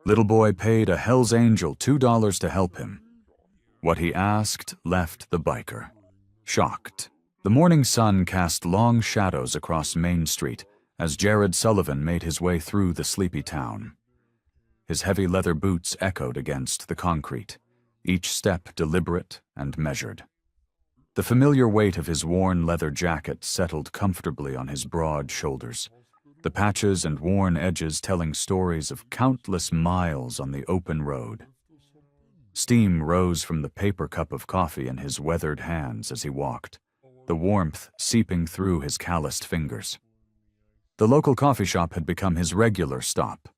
Little boy paid a Hell's Angel $2 to help him. What he asked left the biker shocked. The morning sun cast long shadows across Main Street as Jared Sullivan made his way through the sleepy town. His heavy leather boots echoed against the concrete, each step deliberate and measured. The familiar weight of his worn leather jacket settled comfortably on his broad shoulders, the patches and worn edges telling stories of countless miles on the open road. Steam rose from the paper cup of coffee in his weathered hands as he walked, the warmth seeping through his calloused fingers. The local coffee shop had become his regular stop,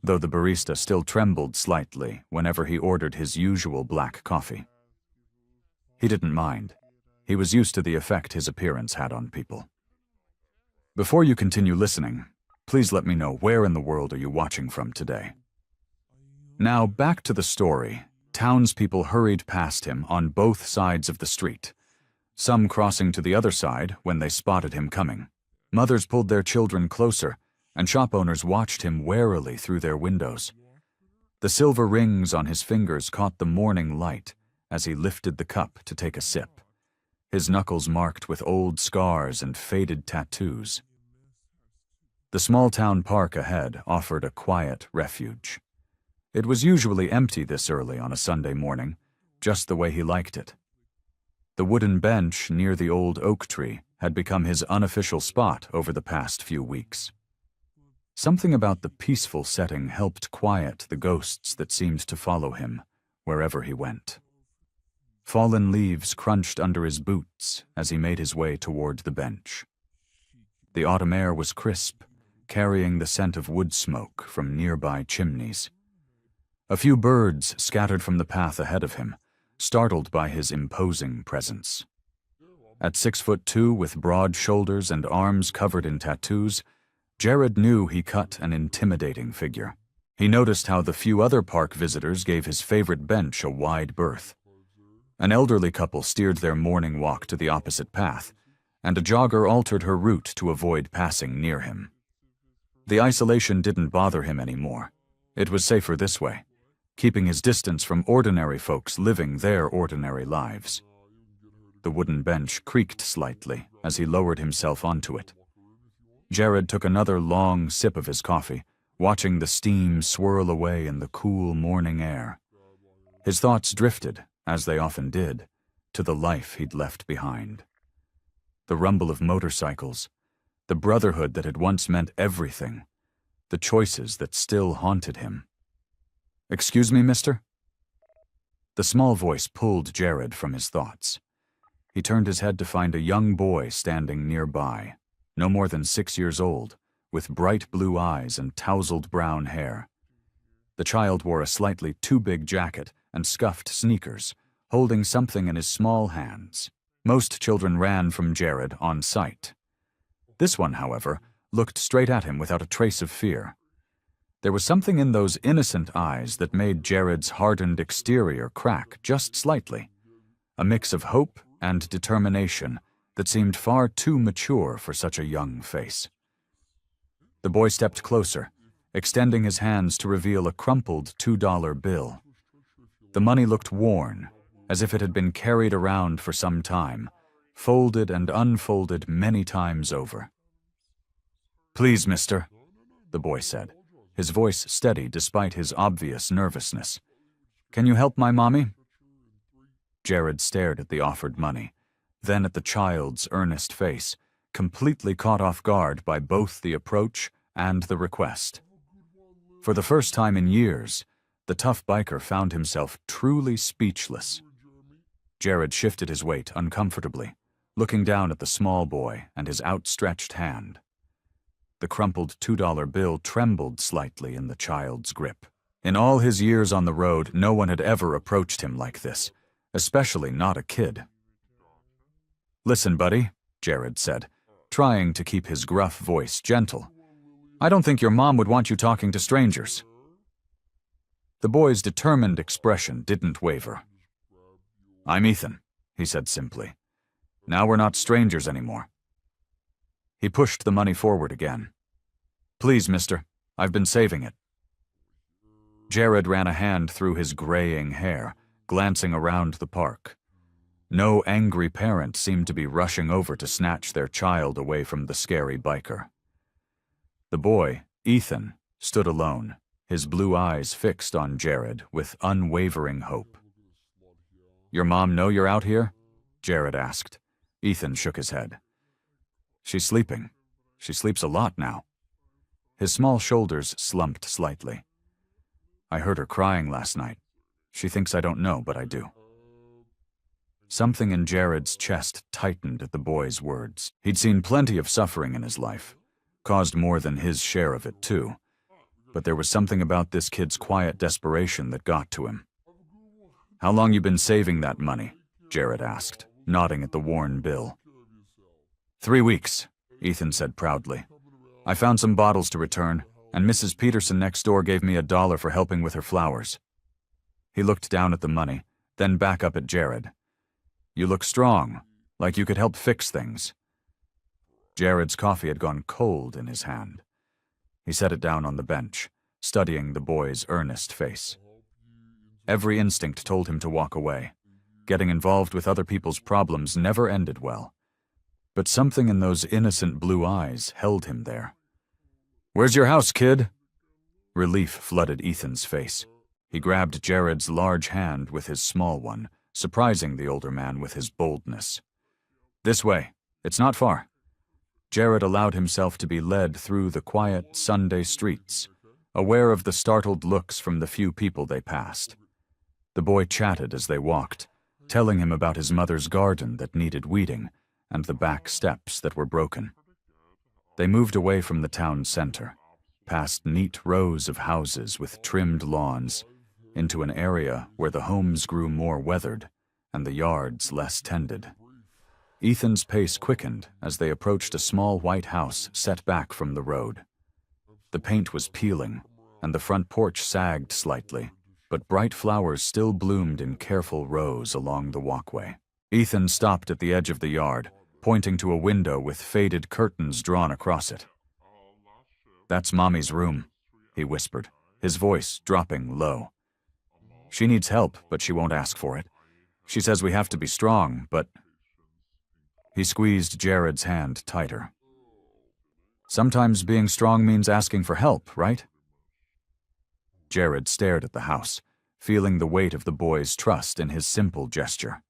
though the barista still trembled slightly whenever he ordered his usual black coffee. He didn't mind. He was used to the effect his appearance had on people. Before you continue listening, please let me know where in the world are you watching from today. Now back to the story. Townspeople hurried past him on both sides of the street, some crossing to the other side when they spotted him coming. Mothers pulled their children closer, and shop owners watched him warily through their windows. The silver rings on his fingers caught the morning light as he lifted the cup to take a sip, his knuckles marked with old scars and faded tattoos. The small-town park ahead offered a quiet refuge. It was usually empty this early on a Sunday morning, just the way he liked it. The wooden bench near the old oak tree had become his unofficial spot over the past few weeks. Something about the peaceful setting helped quiet the ghosts that seemed to follow him wherever he went. Fallen leaves crunched under his boots as he made his way toward the bench. The autumn air was crisp, carrying the scent of wood smoke from nearby chimneys. A few birds scattered from the path ahead of him, startled by his imposing presence. At 6'2" with broad shoulders and arms covered in tattoos, Jared knew he cut an intimidating figure. He noticed how the few other park visitors gave his favorite bench a wide berth. An elderly couple steered their morning walk to the opposite path, and a jogger altered her route to avoid passing near him. The isolation didn't bother him anymore. It was safer this way, keeping his distance from ordinary folks living their ordinary lives. The wooden bench creaked slightly as he lowered himself onto it. Jared took another long sip of his coffee, watching the steam swirl away in the cool morning air. His thoughts drifted, as they often did, to the life he'd left behind. The rumble of motorcycles, the brotherhood that had once meant everything, the choices that still haunted him. "Excuse me, mister?" The small voice pulled Jared from his thoughts. He turned his head to find a young boy standing nearby, no more than 6 years old, with bright blue eyes and tousled brown hair. The child wore a slightly too big jacket and scuffed sneakers, holding something in his small hands. Most children ran from Jared on sight. This one, however, looked straight at him without a trace of fear. There was something in those innocent eyes that made Jared's hardened exterior crack just slightly, a mix of hope and determination that seemed far too mature for such a young face. The boy stepped closer, extending his hands to reveal a crumpled $2 bill. The money looked worn, as if it had been carried around for some time, folded and unfolded many times over. "Please, mister," the boy said, his voice steady despite his obvious nervousness. "Can you help my mommy?" Jared stared at the offered money, then at the child's earnest face, completely caught off guard by both the approach and the request. For the first time in years, the tough biker found himself truly speechless. Jared shifted his weight uncomfortably, looking down at the small boy and his outstretched hand. The crumpled $2 bill trembled slightly in the child's grip. In all his years on the road, no one had ever approached him like this, especially not a kid. "Listen, buddy," Jared said, trying to keep his gruff voice gentle. "I don't think your mom would want you talking to strangers." The boy's determined expression didn't waver. "I'm Ethan," he said simply. "Now we're not strangers anymore." He pushed the money forward again. "Please, mister, I've been saving it." Jared ran a hand through his graying hair, glancing around the park. No angry parent seemed to be rushing over to snatch their child away from the scary biker. The boy, Ethan, stood alone, his blue eyes fixed on Jared with unwavering hope. "Your mom know you're out here?" Jared asked. Ethan shook his head. "She's sleeping. She sleeps a lot now." His small shoulders slumped slightly. "I heard her crying last night. She thinks I don't know, but I do." Something in Jared's chest tightened at the boy's words. He'd seen plenty of suffering in his life, caused more than his share of it too. But there was something about this kid's quiet desperation that got to him. "How long you been saving that money?" Jared asked, nodding at the worn bill. 3 weeks, Ethan said proudly. "I found some bottles to return, and Mrs. Peterson next door gave me $1 for helping with her flowers." He looked down at the money, then back up at Jared. "You look strong, like you could help fix things." Jared's coffee had gone cold in his hand. He set it down on the bench, studying the boy's earnest face. Every instinct told him to walk away. Getting involved with other people's problems never ended well. But something in those innocent blue eyes held him there. "Where's your house, kid?" Relief flooded Ethan's face. He grabbed Jared's large hand with his small one, surprising the older man with his boldness. "This way. It's not far." Jared allowed himself to be led through the quiet Sunday streets, aware of the startled looks from the few people they passed. The boy chatted as they walked, telling him about his mother's garden that needed weeding and the back steps that were broken. They moved away from the town center, past neat rows of houses with trimmed lawns, into an area where the homes grew more weathered and the yards less tended. Ethan's pace quickened as they approached a small white house set back from the road. The paint was peeling, and the front porch sagged slightly, but bright flowers still bloomed in careful rows along the walkway. Ethan stopped at the edge of the yard, pointing to a window with faded curtains drawn across it. "That's Mommy's room," he whispered, his voice dropping low. "She needs help, but she won't ask for it. She says we have to be strong, but—" He squeezed Jared's hand tighter. "Sometimes being strong means asking for help, right?" Jared stared at the house, feeling the weight of the boy's trust in his simple gesture.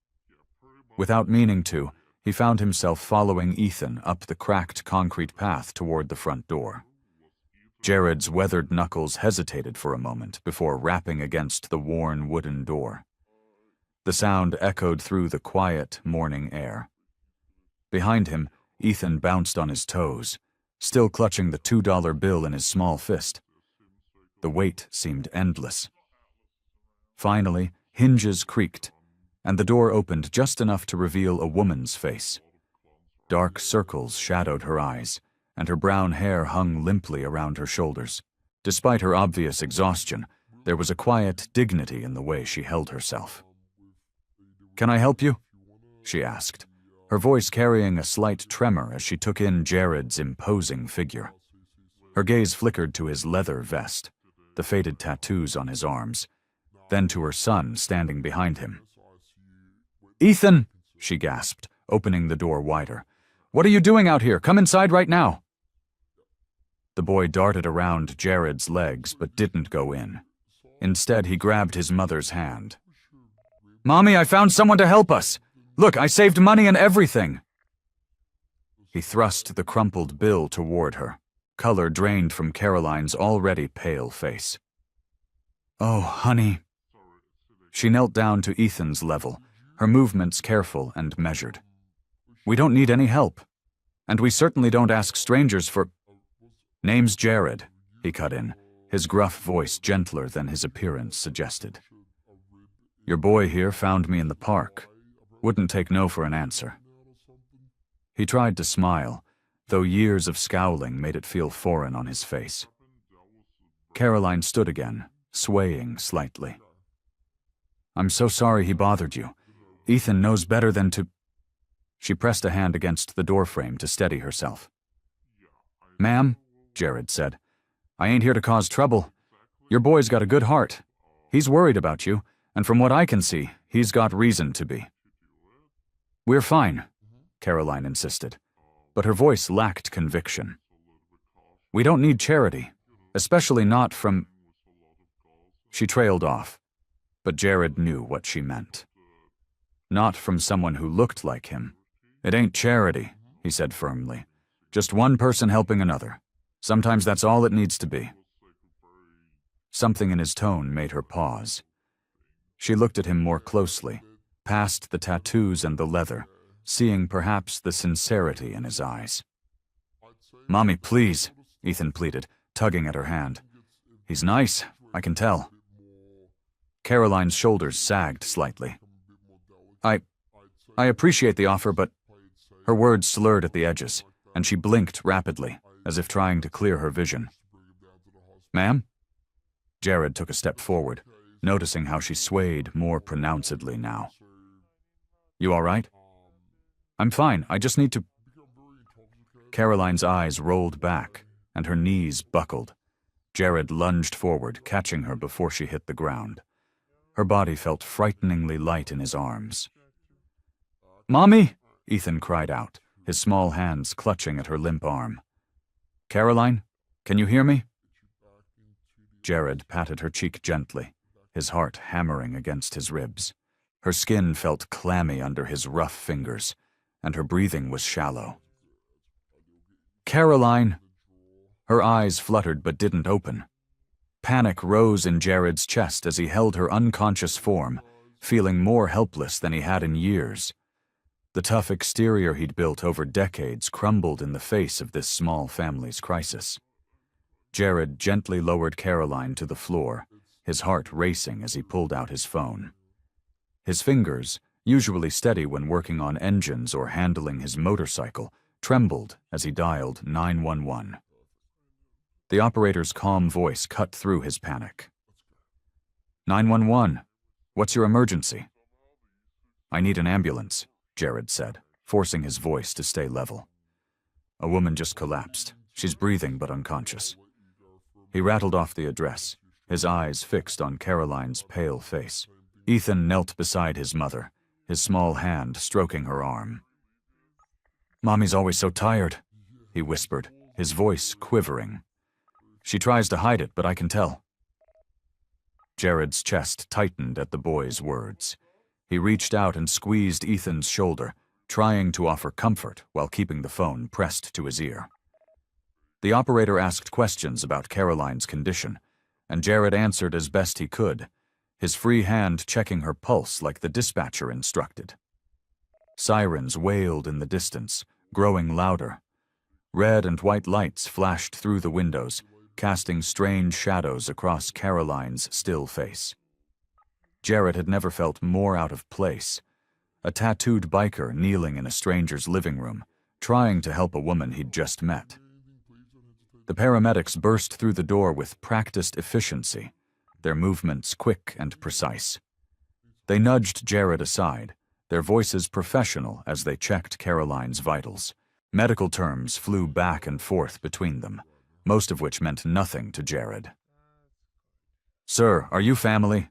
Without meaning to, he found himself following Ethan up the cracked concrete path toward the front door. Jared's weathered knuckles hesitated for a moment before rapping against the worn wooden door. The sound echoed through the quiet morning air. Behind him, Ethan bounced on his toes, still clutching the $2 bill in his small fist. The wait seemed endless. Finally, hinges creaked, and the door opened just enough to reveal a woman's face. Dark circles shadowed her eyes, and her brown hair hung limply around her shoulders. Despite her obvious exhaustion, there was a quiet dignity in the way she held herself. "Can I help you?" she asked, her voice carrying a slight tremor as she took in Jared's imposing figure. Her gaze flickered to his leather vest, the faded tattoos on his arms, then to her son standing behind him. "Ethan!" she gasped, opening the door wider. "What are you doing out here? Come inside right now!" The boy darted around Jared's legs but didn't go in. Instead, he grabbed his mother's hand. "Mommy, I found someone to help us! Look, I saved money and everything!" He thrust the crumpled bill toward her, color drained from Caroline's already pale face. "Oh, honey." She knelt down to Ethan's level, her movements careful and measured. "We don't need any help. And we certainly don't ask strangers for—" "Name's Jared," he cut in, his gruff voice gentler than his appearance suggested. "Your boy here found me in the park. Wouldn't take no for an answer." He tried to smile, though years of scowling made it feel foreign on his face. Caroline stood again, swaying slightly. "I'm so sorry he bothered you. Ethan knows better than to—" She pressed a hand against the doorframe to steady herself. "Ma'am," Jared said, "I ain't here to cause trouble. Your boy's got a good heart. He's worried about you, and from what I can see, he's got reason to be. We're fine, Caroline insisted, but her voice lacked conviction. We don't need charity, especially not from... She trailed off, but Jared knew what she meant. Not from someone who looked like him. It ain't charity, he said firmly. Just one person helping another. Sometimes that's all it needs to be. Something in his tone made her pause. She looked at him more closely, past the tattoos and the leather, seeing perhaps the sincerity in his eyes. Mommy, please, Ethan pleaded, tugging at her hand. He's nice, I can tell. Caroline's shoulders sagged slightly. I appreciate the offer, but... Her words slurred at the edges, and she blinked rapidly, as if trying to clear her vision. Ma'am? Jared took a step forward, noticing how she swayed more pronouncedly now. You all right? I'm fine, I just need to... Caroline's eyes rolled back, and her knees buckled. Jared lunged forward, catching her before she hit the ground. Her body felt frighteningly light in his arms. Mommy! Ethan cried out, his small hands clutching at her limp arm. Caroline, can you hear me? Jared patted her cheek gently, his heart hammering against his ribs. Her skin felt clammy under his rough fingers, and her breathing was shallow. Caroline! Her eyes fluttered but didn't open. Panic rose in Jared's chest as he held her unconscious form, feeling more helpless than he had in years. The tough exterior he'd built over decades crumbled in the face of this small family's crisis. Jared gently lowered Caroline to the floor, his heart racing as he pulled out his phone. His fingers, usually steady when working on engines or handling his motorcycle, trembled as he dialed 911. The operator's calm voice cut through his panic. 911, what's your emergency? I need an ambulance, Jared said, forcing his voice to stay level. A woman just collapsed. She's breathing but unconscious. He rattled off the address, his eyes fixed on Caroline's pale face. Ethan knelt beside his mother, his small hand stroking her arm. Mommy's always so tired, he whispered, his voice quivering. She tries to hide it, but I can tell. Jared's chest tightened at the boy's words. He reached out and squeezed Ethan's shoulder, trying to offer comfort while keeping the phone pressed to his ear. The operator asked questions about Caroline's condition, and Jared answered as best he could, his free hand checking her pulse like the dispatcher instructed. Sirens wailed in the distance, growing louder. Red and white lights flashed through the windows, casting strange shadows across Caroline's still face. Jared had never felt more out of place. A tattooed biker kneeling in a stranger's living room, trying to help a woman he'd just met. The paramedics burst through the door with practiced efficiency, their movements quick and precise. They nudged Jared aside, their voices professional as they checked Caroline's vitals. Medical terms flew back and forth between them, most of which meant nothing to Jared. Sir, are you family?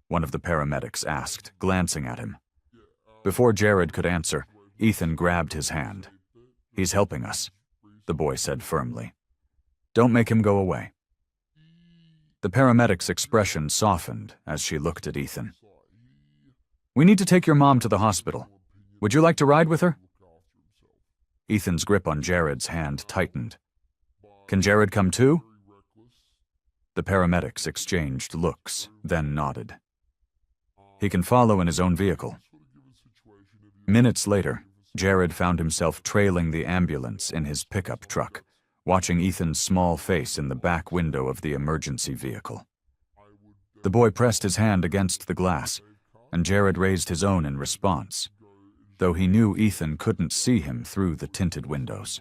One of the paramedics asked, glancing at him. Before Jared could answer, Ethan grabbed his hand. He's helping us, the boy said firmly. Don't make him go away. The paramedic's expression softened as she looked at Ethan. We need to take your mom to the hospital. Would you like to ride with her? Ethan's grip on Jared's hand tightened. Can Jared come too? The paramedics exchanged looks, then nodded. He can follow in his own vehicle. Minutes later, Jared found himself trailing the ambulance in his pickup truck, watching Ethan's small face in the back window of the emergency vehicle. The boy pressed his hand against the glass, and Jared raised his own in response, though he knew Ethan couldn't see him through the tinted windows.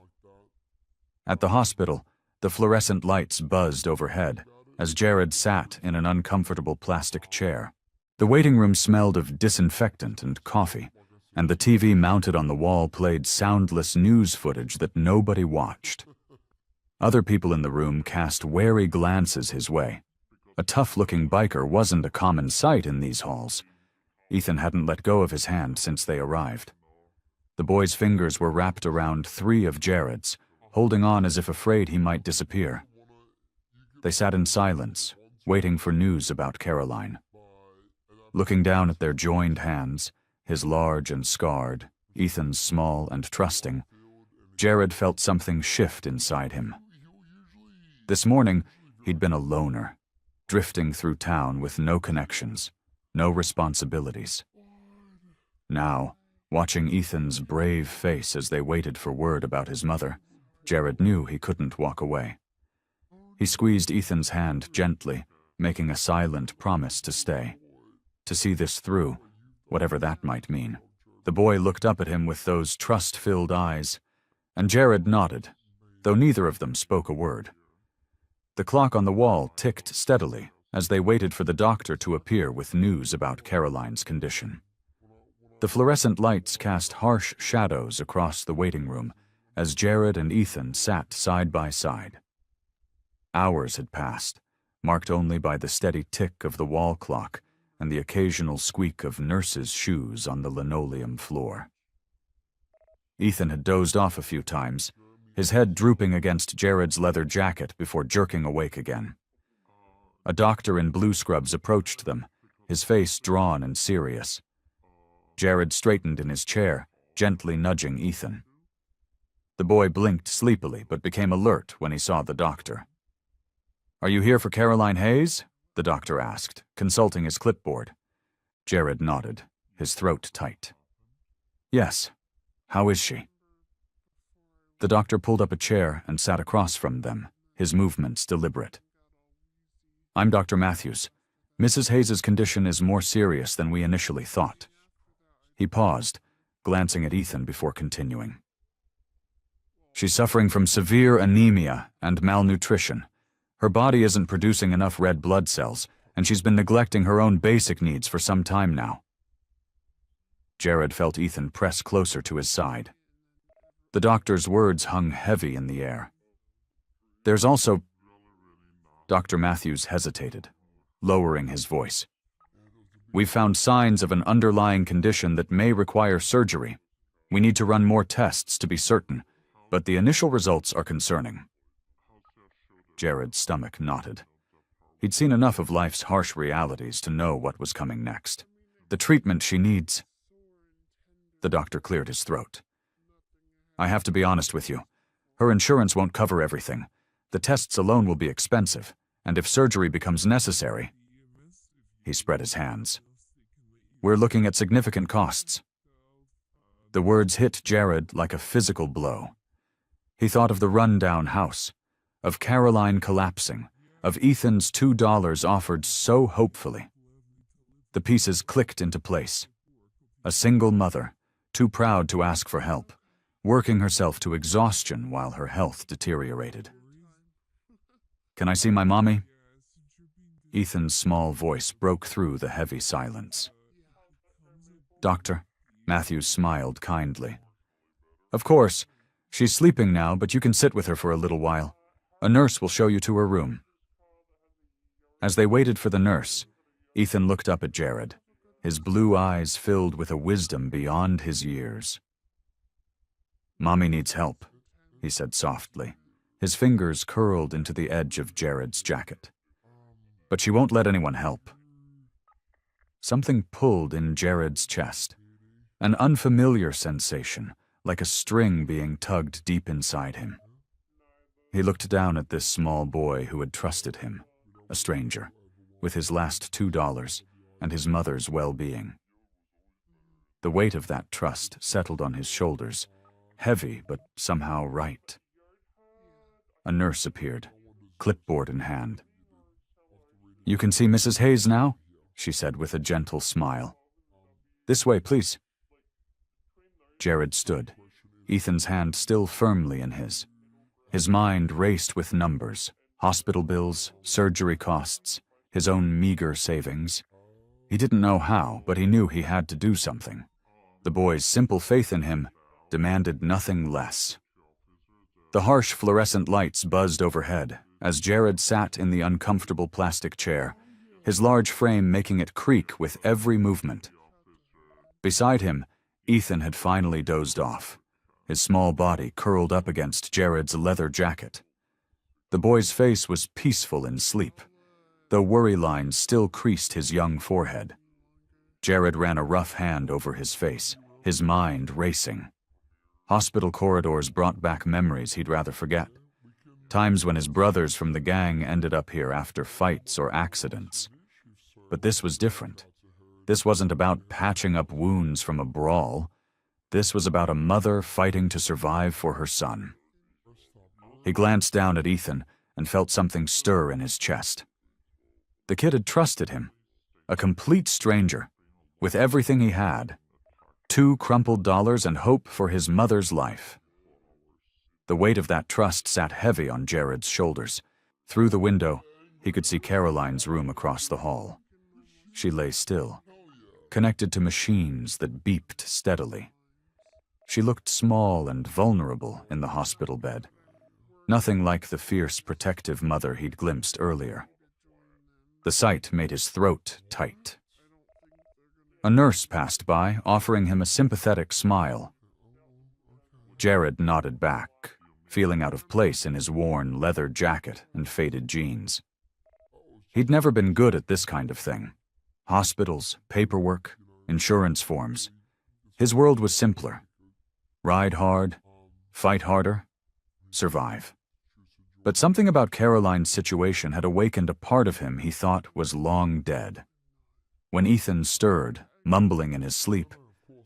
At the hospital, the fluorescent lights buzzed overhead as Jared sat in an uncomfortable plastic chair. The waiting room smelled of disinfectant and coffee, and the TV mounted on the wall played soundless news footage that nobody watched. Other people in the room cast wary glances his way. A tough-looking biker wasn't a common sight in these halls. Ethan hadn't let go of his hand since they arrived. The boy's fingers were wrapped around 3 of Jared's, holding on as if afraid he might disappear. They sat in silence, waiting for news about Caroline. Looking down at their joined hands, his large and scarred, Ethan's small and trusting, Jared felt something shift inside him. This morning, he'd been a loner, drifting through town with no connections, no responsibilities. Now, watching Ethan's brave face as they waited for word about his mother, Jared knew he couldn't walk away. He squeezed Ethan's hand gently, making a silent promise to stay, to see this through, whatever that might mean. The boy looked up at him with those trust-filled eyes, and Jared nodded, though neither of them spoke a word. The clock on the wall ticked steadily as they waited for the doctor to appear with news about Caroline's condition. The fluorescent lights cast harsh shadows across the waiting room as Jared and Ethan sat side by side. Hours had passed, marked only by the steady tick of the wall clock and the occasional squeak of nurses' shoes on the linoleum floor. Ethan had dozed off a few times, his head drooping against Jared's leather jacket before jerking awake again. A doctor in blue scrubs approached them, his face drawn and serious. Jared straightened in his chair, gently nudging Ethan. The boy blinked sleepily but became alert when he saw the doctor. "Are you here for Caroline Hayes?" the doctor asked, consulting his clipboard. Jared nodded, his throat tight. "Yes. How is she?" The doctor pulled up a chair and sat across from them, his movements deliberate. "I'm Dr. Matthews. Mrs. Hayes' condition is more serious than we initially thought." He paused, glancing at Ethan before continuing. "She's suffering from severe anemia and malnutrition. Her body isn't producing enough red blood cells, and she's been neglecting her own basic needs for some time now." Jared felt Ethan press closer to his side. The doctor's words hung heavy in the air. "There's also—" Dr. Matthews hesitated, lowering his voice. "We've found signs of an underlying condition that may require surgery. We need to run more tests to be certain, but the initial results are concerning." Jared's stomach knotted. He'd seen enough of life's harsh realities to know what was coming next. "The treatment she needs—" The doctor cleared his throat. "I have to be honest with you. Her insurance won't cover everything. The tests alone will be expensive, and if surgery becomes necessary—" He spread his hands. "We're looking at significant costs." The words hit Jared like a physical blow. He thought of the rundown house, of Caroline collapsing, of Ethan's $2 offered so hopefully. The pieces clicked into place. A single mother, too proud to ask for help, working herself to exhaustion while her health deteriorated. "Can I see my mommy?" Ethan's small voice broke through the heavy silence. "Doctor," Matthews smiled kindly. "Of course, she's sleeping now, but you can sit with her for a little while. A nurse will show you to her room." As they waited for the nurse, Ethan looked up at Jared, his blue eyes filled with a wisdom beyond his years. "Mommy needs help," he said softly, his fingers curled into the edge of Jared's jacket. "But she won't let anyone help." Something pulled in Jared's chest, an unfamiliar sensation, like a string being tugged deep inside him. He looked down at this small boy who had trusted him, a stranger, with his last $2 and his mother's well-being. The weight of that trust settled on his shoulders, heavy but somehow right. A nurse appeared, clipboard in hand. "You can see Mrs. Hayes now?" she said with a gentle smile. "This way, please." Jared stood, Ethan's hand still firmly in his. His mind raced with numbers, hospital bills, surgery costs, his own meager savings. He didn't know how, but he knew he had to do something. The boy's simple faith in him demanded nothing less. The harsh fluorescent lights buzzed overhead as Jared sat in the uncomfortable plastic chair, his large frame making it creak with every movement. Beside him, Ethan had finally dozed off, his small body curled up against Jared's leather jacket. The boy's face was peaceful in sleep, though worry lines still creased his young forehead. Jared ran a rough hand over his face, his mind racing. Hospital corridors brought back memories he'd rather forget. Times when his brothers from the gang ended up here after fights or accidents. But this was different. This wasn't about patching up wounds from a brawl. This was about a mother fighting to survive for her son. He glanced down at Ethan and felt something stir in his chest. The kid had trusted him, a complete stranger, with everything he had, 2 crumpled dollars and hope for his mother's life. The weight of that trust sat heavy on Jared's shoulders. Through the window, he could see Caroline's room across the hall. She lay still, connected to machines that beeped steadily. She looked small and vulnerable in the hospital bed, nothing like the fierce, protective mother he'd glimpsed earlier. The sight made his throat tight. A nurse passed by, offering him a sympathetic smile. Jared nodded back, feeling out of place in his worn leather jacket and faded jeans. He'd never been good at this kind of thing. Hospitals, paperwork, insurance forms. His world was simpler. Ride hard, fight harder, survive. But something about Caroline's situation had awakened a part of him he thought was long dead. When Ethan stirred, mumbling in his sleep,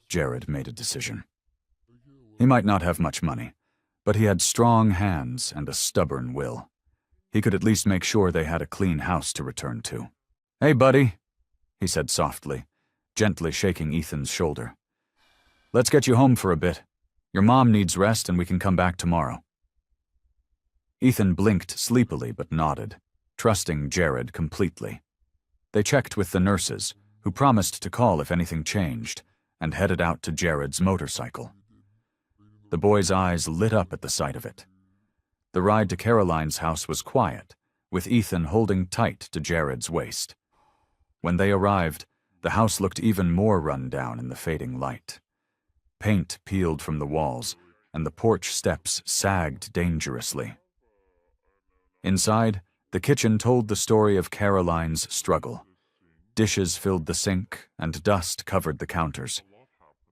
Jared made a decision. He might not have much money, but he had strong hands and a stubborn will. He could at least make sure they had a clean house to return to. "Hey, buddy," he said softly, gently shaking Ethan's shoulder. "Let's get you home for a bit. Your mom needs rest and we can come back tomorrow." Ethan blinked sleepily but nodded, trusting Jared completely. They checked with the nurses, who promised to call if anything changed, and headed out to Jared's motorcycle. The boy's eyes lit up at the sight of it. The ride to Caroline's house was quiet, with Ethan holding tight to Jared's waist. When they arrived, the house looked even more run down in the fading light. Paint peeled from the walls, and the porch steps sagged dangerously. Inside, the kitchen told the story of Caroline's struggle. Dishes filled the sink, and dust covered the counters.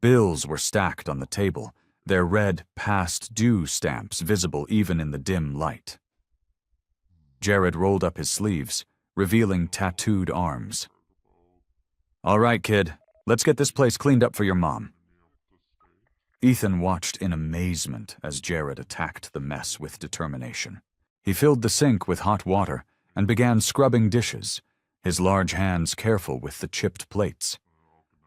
Bills were stacked on the table, their red past due stamps visible even in the dim light. Jared rolled up his sleeves, revealing tattooed arms. "All right, kid, let's get this place cleaned up for your mom." Ethan watched in amazement as Jared attacked the mess with determination. He filled the sink with hot water and began scrubbing dishes, his large hands careful with the chipped plates.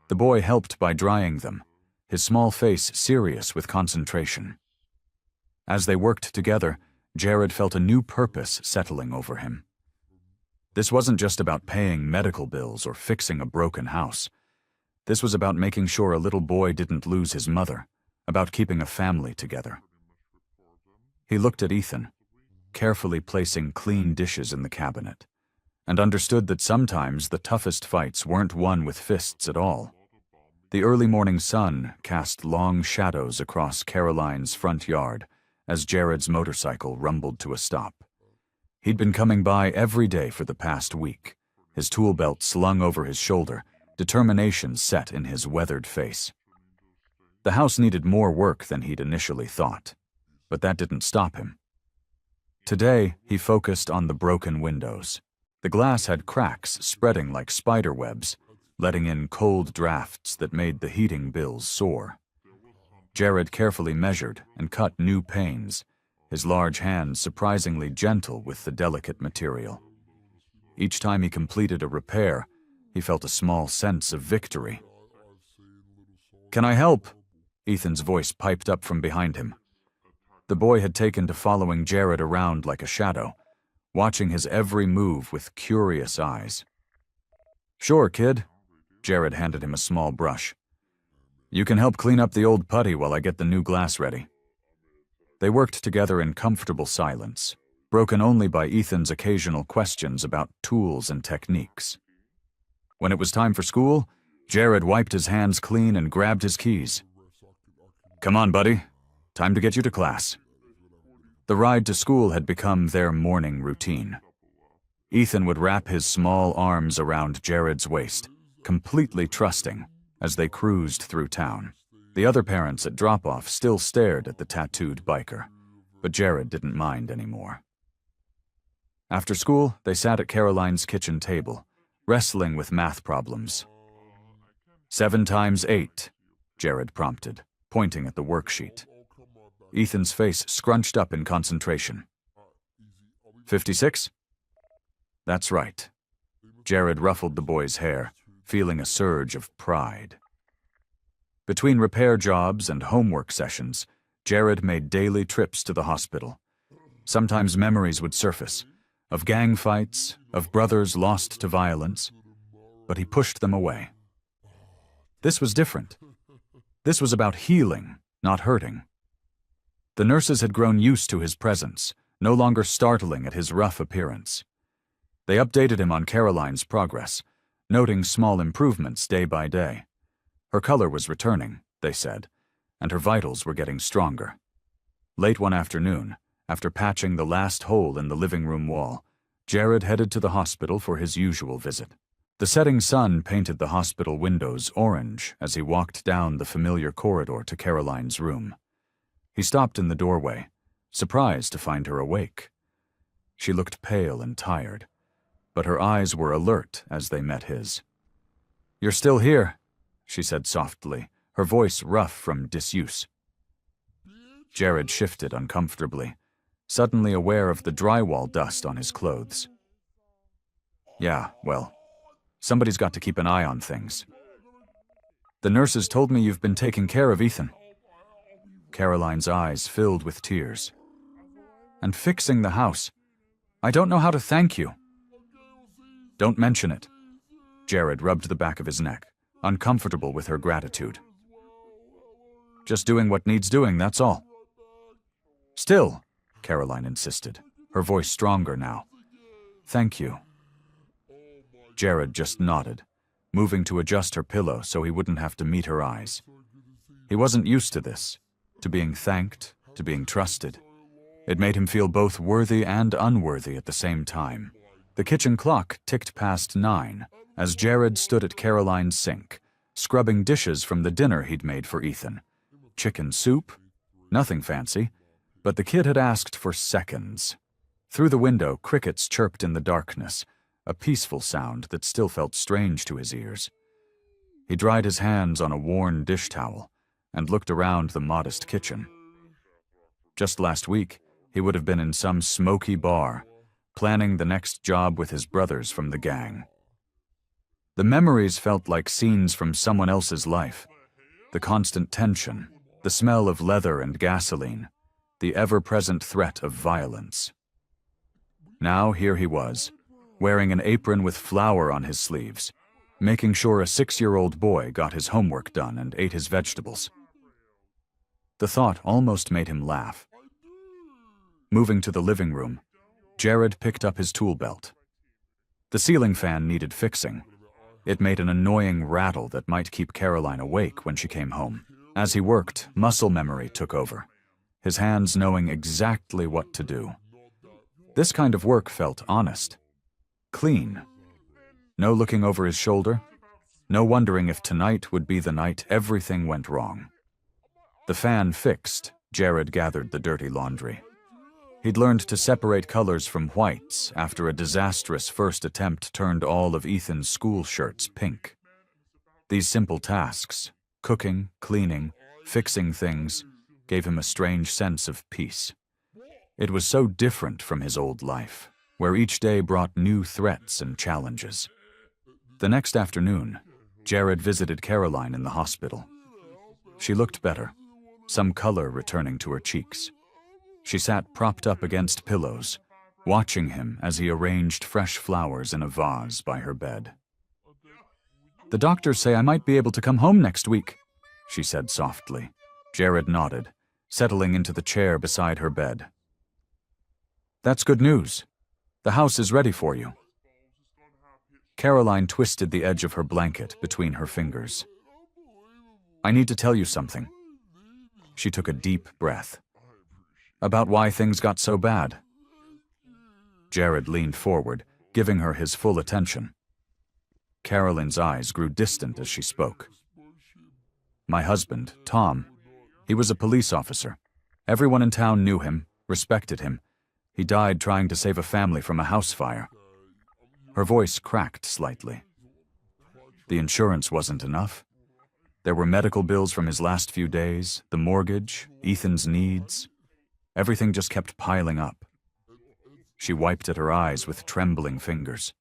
The boy helped by drying them, his small face serious with concentration. As they worked together, Jared felt a new purpose settling over him. This wasn't just about paying medical bills or fixing a broken house. This was about making sure a little boy didn't lose his mother, about keeping a family together. He looked at Ethan, carefully placing clean dishes in the cabinet, and understood that sometimes the toughest fights weren't won with fists at all. The early morning sun cast long shadows across Caroline's front yard as Jared's motorcycle rumbled to a stop. He'd been coming by every day for the past week, his tool belt slung over his shoulder, determination set in his weathered face. The house needed more work than he'd initially thought, but that didn't stop him. Today, he focused on the broken windows. The glass had cracks spreading like spider webs, letting in cold drafts that made the heating bills soar. Jared carefully measured and cut new panes, his large hands surprisingly gentle with the delicate material. Each time he completed a repair, he felt a small sense of victory. "Can I help?" Ethan's voice piped up from behind him. The boy had taken to following Jared around like a shadow, watching his every move with curious eyes. "Sure, kid." Jared handed him a small brush. "You can help clean up the old putty while I get the new glass ready." They worked together in comfortable silence, broken only by Ethan's occasional questions about tools and techniques. When it was time for school, Jared wiped his hands clean and grabbed his keys. "Come on, buddy. Time to get you to class." The ride to school had become their morning routine. Ethan would wrap his small arms around Jared's waist, completely trusting, as they cruised through town. The other parents at drop-off still stared at the tattooed biker, but Jared didn't mind anymore. After school, they sat at Caroline's kitchen table, wrestling with math problems. 7 times 8, Jared prompted, pointing at the worksheet. Ethan's face scrunched up in concentration. 56? That's right. Jared ruffled the boy's hair, feeling a surge of pride. Between repair jobs and homework sessions, Jared made daily trips to the hospital. Sometimes memories would surface, of gang fights, of brothers lost to violence, but he pushed them away. This was different. This was about healing, not hurting. The nurses had grown used to his presence, no longer startling at his rough appearance. They updated him on Caroline's progress, noting small improvements day by day. Her color was returning, they said, and her vitals were getting stronger. Late one afternoon, after patching the last hole in the living room wall, Jared headed to the hospital for his usual visit. The setting sun painted the hospital windows orange as he walked down the familiar corridor to Caroline's room. He stopped in the doorway, surprised to find her awake. She looked pale and tired, but her eyes were alert as they met his. "You're still here," she said softly, her voice rough from disuse. Jared shifted uncomfortably, suddenly aware of the drywall dust on his clothes. "Yeah, well, somebody's got to keep an eye on things. The nurses told me you've been taking care of Ethan." Caroline's eyes filled with tears. "And fixing the house. I don't know how to thank you." "Don't mention it." Jared rubbed the back of his neck, uncomfortable with her gratitude. "Just doing what needs doing, that's all." "Still," Caroline insisted, her voice stronger now. "Thank you." Jared just nodded, moving to adjust her pillow so he wouldn't have to meet her eyes. He wasn't used to this, to being thanked, to being trusted. It made him feel both worthy and unworthy at the same time. The kitchen clock ticked past 9 as Jared stood at Caroline's sink, scrubbing dishes from the dinner he'd made for Ethan. Chicken soup? Nothing fancy, but the kid had asked for seconds. Through the window, crickets chirped in the darkness, a peaceful sound that still felt strange to his ears. He dried his hands on a worn dish towel and looked around the modest kitchen. Just last week, he would have been in some smoky bar, planning the next job with his brothers from the gang. The memories felt like scenes from someone else's life. The constant tension, the smell of leather and gasoline, the ever-present threat of violence. Now here he was, wearing an apron with flour on his sleeves, making sure a 6-year-old boy got his homework done and ate his vegetables. The thought almost made him laugh. Moving to the living room, Jared picked up his tool belt. The ceiling fan needed fixing. It made an annoying rattle that might keep Caroline awake when she came home. As he worked, muscle memory took over, his hands knowing exactly what to do. This kind of work felt honest, clean. No looking over his shoulder, no wondering if tonight would be the night everything went wrong. The fan fixed, Jared gathered the dirty laundry. He'd learned to separate colors from whites after a disastrous first attempt turned all of Ethan's school shirts pink. These simple tasks, cooking, cleaning, fixing things, gave him a strange sense of peace. It was so different from his old life, where each day brought new threats and challenges. The next afternoon, Jared visited Caroline in the hospital. She looked better, some color returning to her cheeks. She sat propped up against pillows, watching him as he arranged fresh flowers in a vase by her bed. "The doctors say I might be able to come home next week," she said softly. Jared nodded, settling into the chair beside her bed. That's good news. The house is ready for you. Caroline twisted the edge of her blanket between her fingers. I need to tell you something. She took a deep breath. About why things got so bad. Jared leaned forward, giving her his full attention. Caroline's eyes grew distant as she spoke. My husband, Tom, he was a police officer. Everyone in town knew him, respected him. He died trying to save a family from a house fire. Her voice cracked slightly. The insurance wasn't enough. There were medical bills from his last few days, the mortgage, Ethan's needs. Everything just kept piling up. She wiped at her eyes with trembling fingers.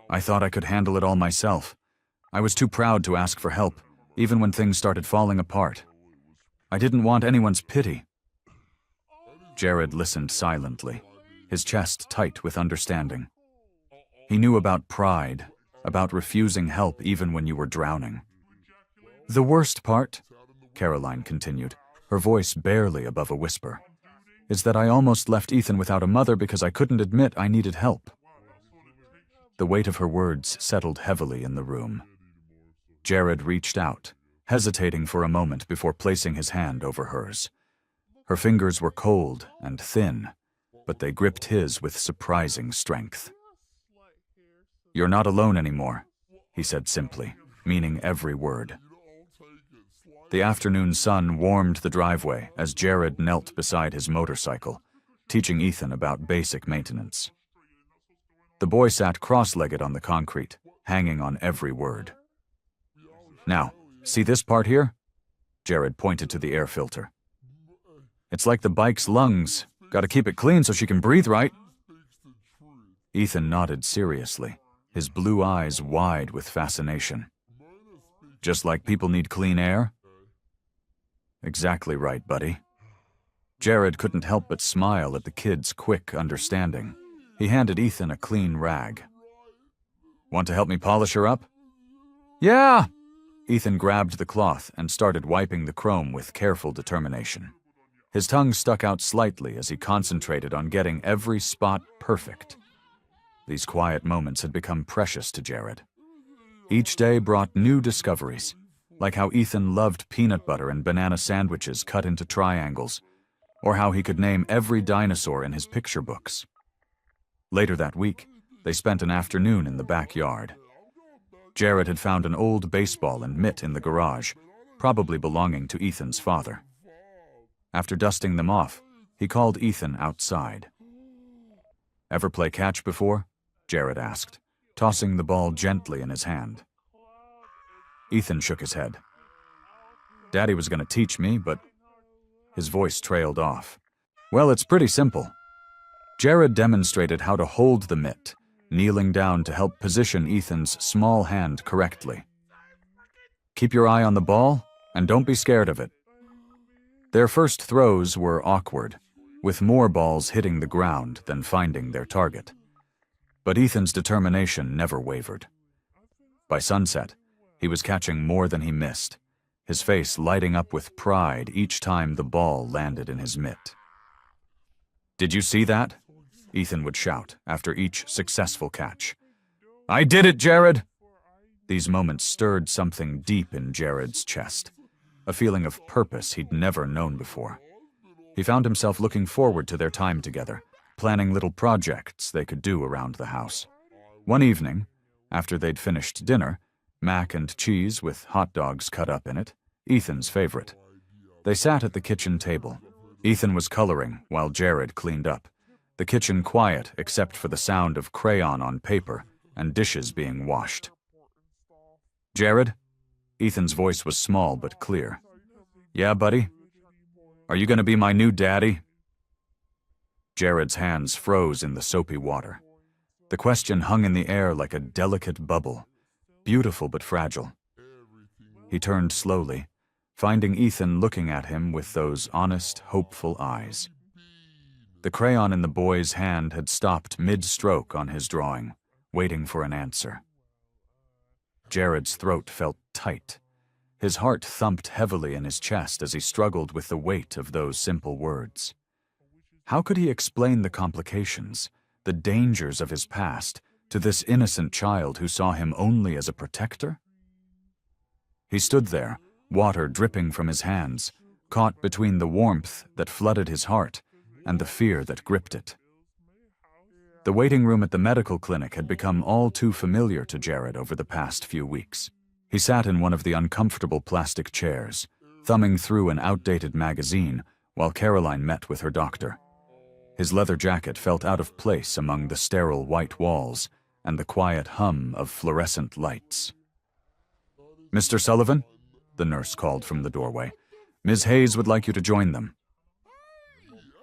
I thought I could handle it all myself. I was too proud to ask for help, even when things started falling apart. I didn't want anyone's pity. Jared listened silently, his chest tight with understanding. He knew about pride, about refusing help even when you were drowning. The worst part, Caroline continued, her voice barely above a whisper, is that I almost left Ethan without a mother because I couldn't admit I needed help. The weight of her words settled heavily in the room. Jared reached out, hesitating for a moment before placing his hand over hers. Her fingers were cold and thin, but they gripped his with surprising strength. You're not alone anymore, he said simply, meaning every word. The afternoon sun warmed the driveway as Jared knelt beside his motorcycle, teaching Ethan about basic maintenance. The boy sat cross-legged on the concrete, hanging on every word. Now, see this part here? Jared pointed to the air filter. It's like the bike's lungs. Gotta keep it clean so she can breathe right. Ethan nodded seriously, his blue eyes wide with fascination. Just like people need clean air? Exactly right, buddy. Jared couldn't help but smile at the kid's quick understanding. He handed Ethan a clean rag. Want to help me polish her up? Yeah! Ethan grabbed the cloth and started wiping the chrome with careful determination. His tongue stuck out slightly as he concentrated on getting every spot perfect. These quiet moments had become precious to Jared. Each day brought new discoveries, like how Ethan loved peanut butter and banana sandwiches cut into triangles, or how he could name every dinosaur in his picture books. Later that week, they spent an afternoon in the backyard. Jared had found an old baseball and mitt in the garage, probably belonging to Ethan's father. After dusting them off, he called Ethan outside. Ever play catch before? Jared asked, tossing the ball gently in his hand. Ethan shook his head. Daddy was going to teach me, but his voice trailed off. Well, it's pretty simple. Jared demonstrated how to hold the mitt, kneeling down to help position Ethan's small hand correctly. Keep your eye on the ball, and don't be scared of it. Their first throws were awkward, with more balls hitting the ground than finding their target. But Ethan's determination never wavered. By sunset, he was catching more than he missed, his face lighting up with pride each time the ball landed in his mitt. Did you see that? Ethan would shout after each successful catch. I did it, Jared! These moments stirred something deep in Jared's chest, a feeling of purpose he'd never known before. He found himself looking forward to their time together, planning little projects they could do around the house. One evening, after they'd finished dinner, mac and cheese with hot dogs cut up in it, Ethan's favorite, they sat at the kitchen table. Ethan was coloring while Jared cleaned up, the kitchen quiet except for the sound of crayon on paper and dishes being washed. Jared? Ethan's voice was small but clear. Yeah, buddy? Are you going to be my new daddy? Jared's hands froze in the soapy water. The question hung in the air like a delicate bubble, beautiful but fragile. He turned slowly, finding Ethan looking at him with those honest, hopeful eyes. The crayon in the boy's hand had stopped mid-stroke on his drawing, waiting for an answer. Jared's throat felt tight. His heart thumped heavily in his chest as he struggled with the weight of those simple words. How could he explain the complications, the dangers of his past, to this innocent child who saw him only as a protector? He stood there, water dripping from his hands, caught between the warmth that flooded his heart and the fear that gripped it. The waiting room at the medical clinic had become all too familiar to Jared over the past few weeks. He sat in one of the uncomfortable plastic chairs, thumbing through an outdated magazine while Caroline met with her doctor. His leather jacket felt out of place among the sterile white walls and the quiet hum of fluorescent lights. "Mr. Sullivan?" the nurse called from the doorway. "Ms. Hayes would like you to join them."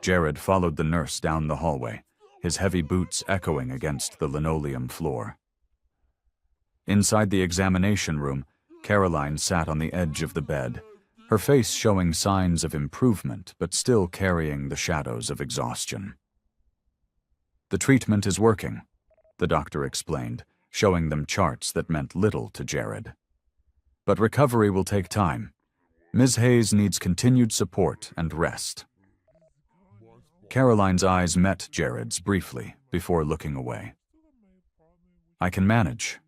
Jared followed the nurse down the hallway, his heavy boots echoing against the linoleum floor. Inside the examination room, Caroline sat on the edge of the bed, her face showing signs of improvement but still carrying the shadows of exhaustion. "The treatment is working," the doctor explained, showing them charts that meant little to Jared. "But recovery will take time. Ms. Hayes needs continued support and rest." Caroline's eyes met Jared's briefly before looking away. "I can manage,"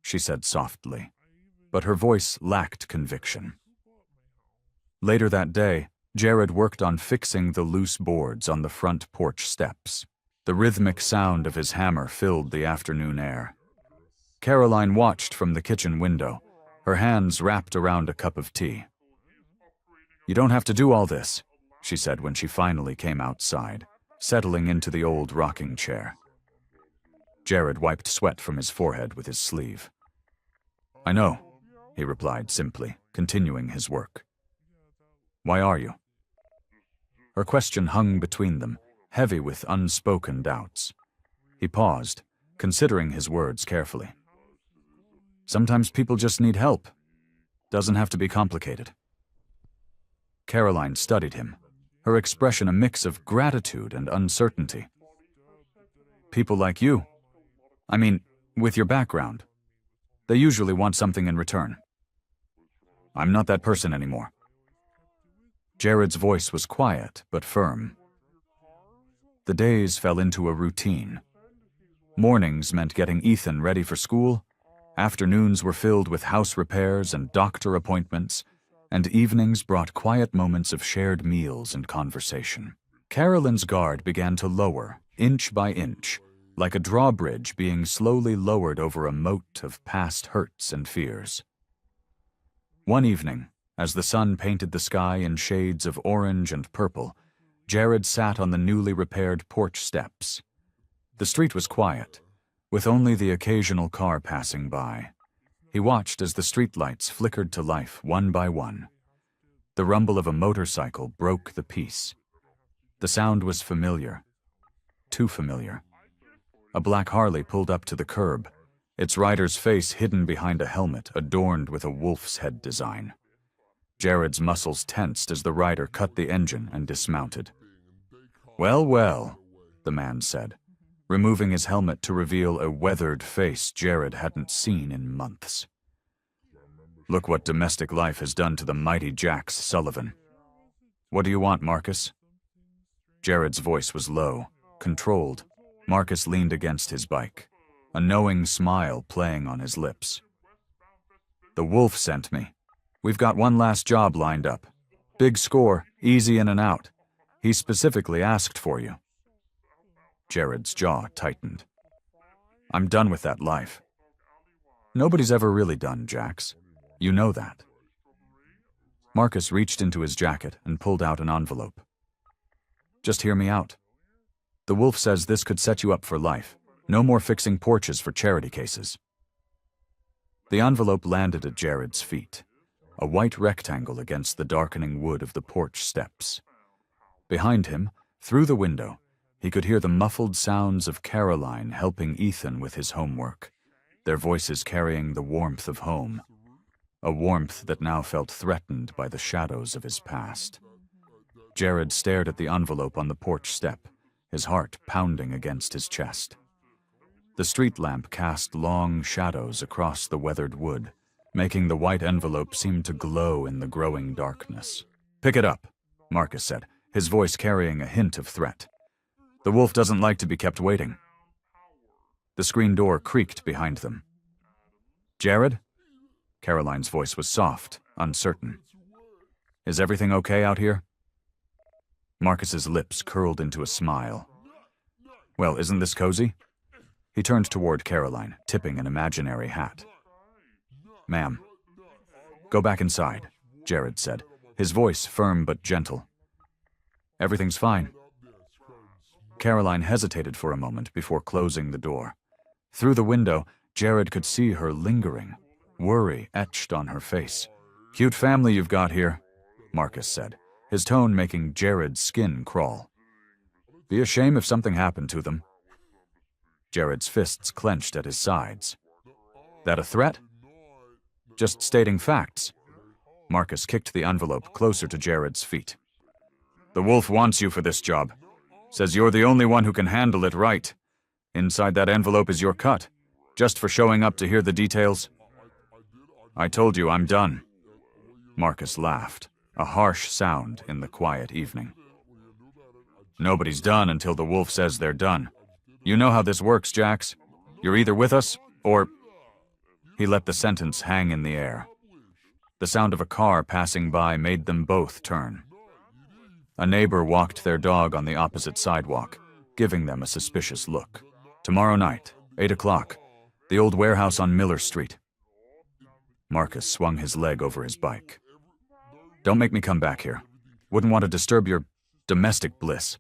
she said softly, but her voice lacked conviction. Later that day, Jared worked on fixing the loose boards on the front porch steps. The rhythmic sound of his hammer filled the afternoon air. Caroline watched from the kitchen window, her hands wrapped around a cup of tea. "You don't have to do all this," she said when she finally came outside, settling into the old rocking chair. Jared wiped sweat from his forehead with his sleeve. "I know," he replied simply, continuing his work. "Why are you?" Her question hung between them, heavy with unspoken doubts. He paused, considering his words carefully. "Sometimes people just need help. Doesn't have to be complicated." Caroline studied him, her expression a mix of gratitude and uncertainty. "People like you. I mean, with your background. They usually want something in return. I'm not that person anymore." Jared's voice was quiet but firm. The days fell into a routine. Mornings meant getting Ethan ready for school, afternoons were filled with house repairs and doctor appointments, and evenings brought quiet moments of shared meals and conversation. Carolyn's guard began to lower, inch by inch, like a drawbridge being slowly lowered over a moat of past hurts and fears. One evening, as the sun painted the sky in shades of orange and purple, Jared sat on the newly repaired porch steps. The street was quiet, with only the occasional car passing by. He watched as the streetlights flickered to life one by one. The rumble of a motorcycle broke the peace. The sound was familiar. Too familiar. A black Harley pulled up to the curb, its rider's face hidden behind a helmet adorned with a wolf's head design. Jared's muscles tensed as the rider cut the engine and dismounted. "Well, well," the man said, removing his helmet to reveal a weathered face Jared hadn't seen in months. "Look what domestic life has done to the mighty Jax Sullivan. What do you want, Marcus?" Jared's voice was low, controlled. Marcus leaned against his bike, a knowing smile playing on his lips. "The wolf sent me. We've got one last job lined up. Big score, easy in and out. He specifically asked for you." Jared's jaw tightened. "I'm done with that life." "Nobody's ever really done, Jax. You know that." Marcus reached into his jacket and pulled out an envelope. "Just hear me out. The wolf says this could set you up for life. No more fixing porches for charity cases." The envelope landed at Jared's feet, a white rectangle against the darkening wood of the porch steps. Behind him, through the window, he could hear the muffled sounds of Caroline helping Ethan with his homework, their voices carrying the warmth of home, a warmth that now felt threatened by the shadows of his past. Jared stared at the envelope on the porch step, his heart pounding against his chest. The street lamp cast long shadows across the weathered wood, making the white envelope seem to glow in the growing darkness. "Pick it up," Marcus said, his voice carrying a hint of threat. The wolf doesn't like to be kept waiting. The screen door creaked behind them. Jared? Caroline's voice was soft, uncertain. Is everything okay out here? Marcus's lips curled into a smile. Well, isn't this cozy? He turned toward Caroline, tipping an imaginary hat. Ma'am. Go back inside, Jared said, his voice firm but gentle. Everything's fine. Caroline hesitated for a moment before closing the door. Through the window, Jared could see her lingering, worry etched on her face. Cute family you've got here, Marcus said, his tone making Jared's skin crawl. Be a shame if something happened to them. Jared's fists clenched at his sides. That a threat? Just stating facts. Marcus kicked the envelope closer to Jared's feet. The wolf wants you for this job. Says you're the only one who can handle it right. Inside that envelope is your cut, just for showing up to hear the details. I told you I'm done. Marcus laughed, a harsh sound in the quiet evening. Nobody's done until the wolf says they're done. You know how this works, Jax. You're either with us, or... He let the sentence hang in the air. The sound of a car passing by made them both turn. A neighbor walked their dog on the opposite sidewalk, giving them a suspicious look. Tomorrow night, 8 o'clock, the old warehouse on Miller Street. Marcus swung his leg over his bike. Don't make me come back here. Wouldn't want to disturb your domestic bliss.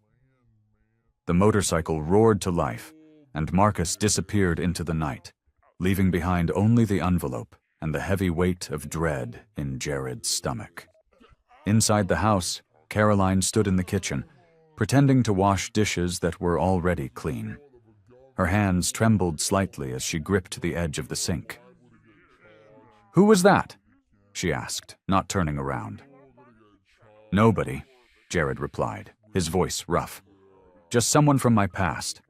The motorcycle roared to life, and Marcus disappeared into the night, leaving behind only the envelope and the heavy weight of dread in Jared's stomach. Inside the house, Caroline stood in the kitchen, pretending to wash dishes that were already clean. Her hands trembled slightly as she gripped the edge of the sink. Who was that? She asked, not turning around. Nobody, Jared replied, his voice rough. Just someone from my past.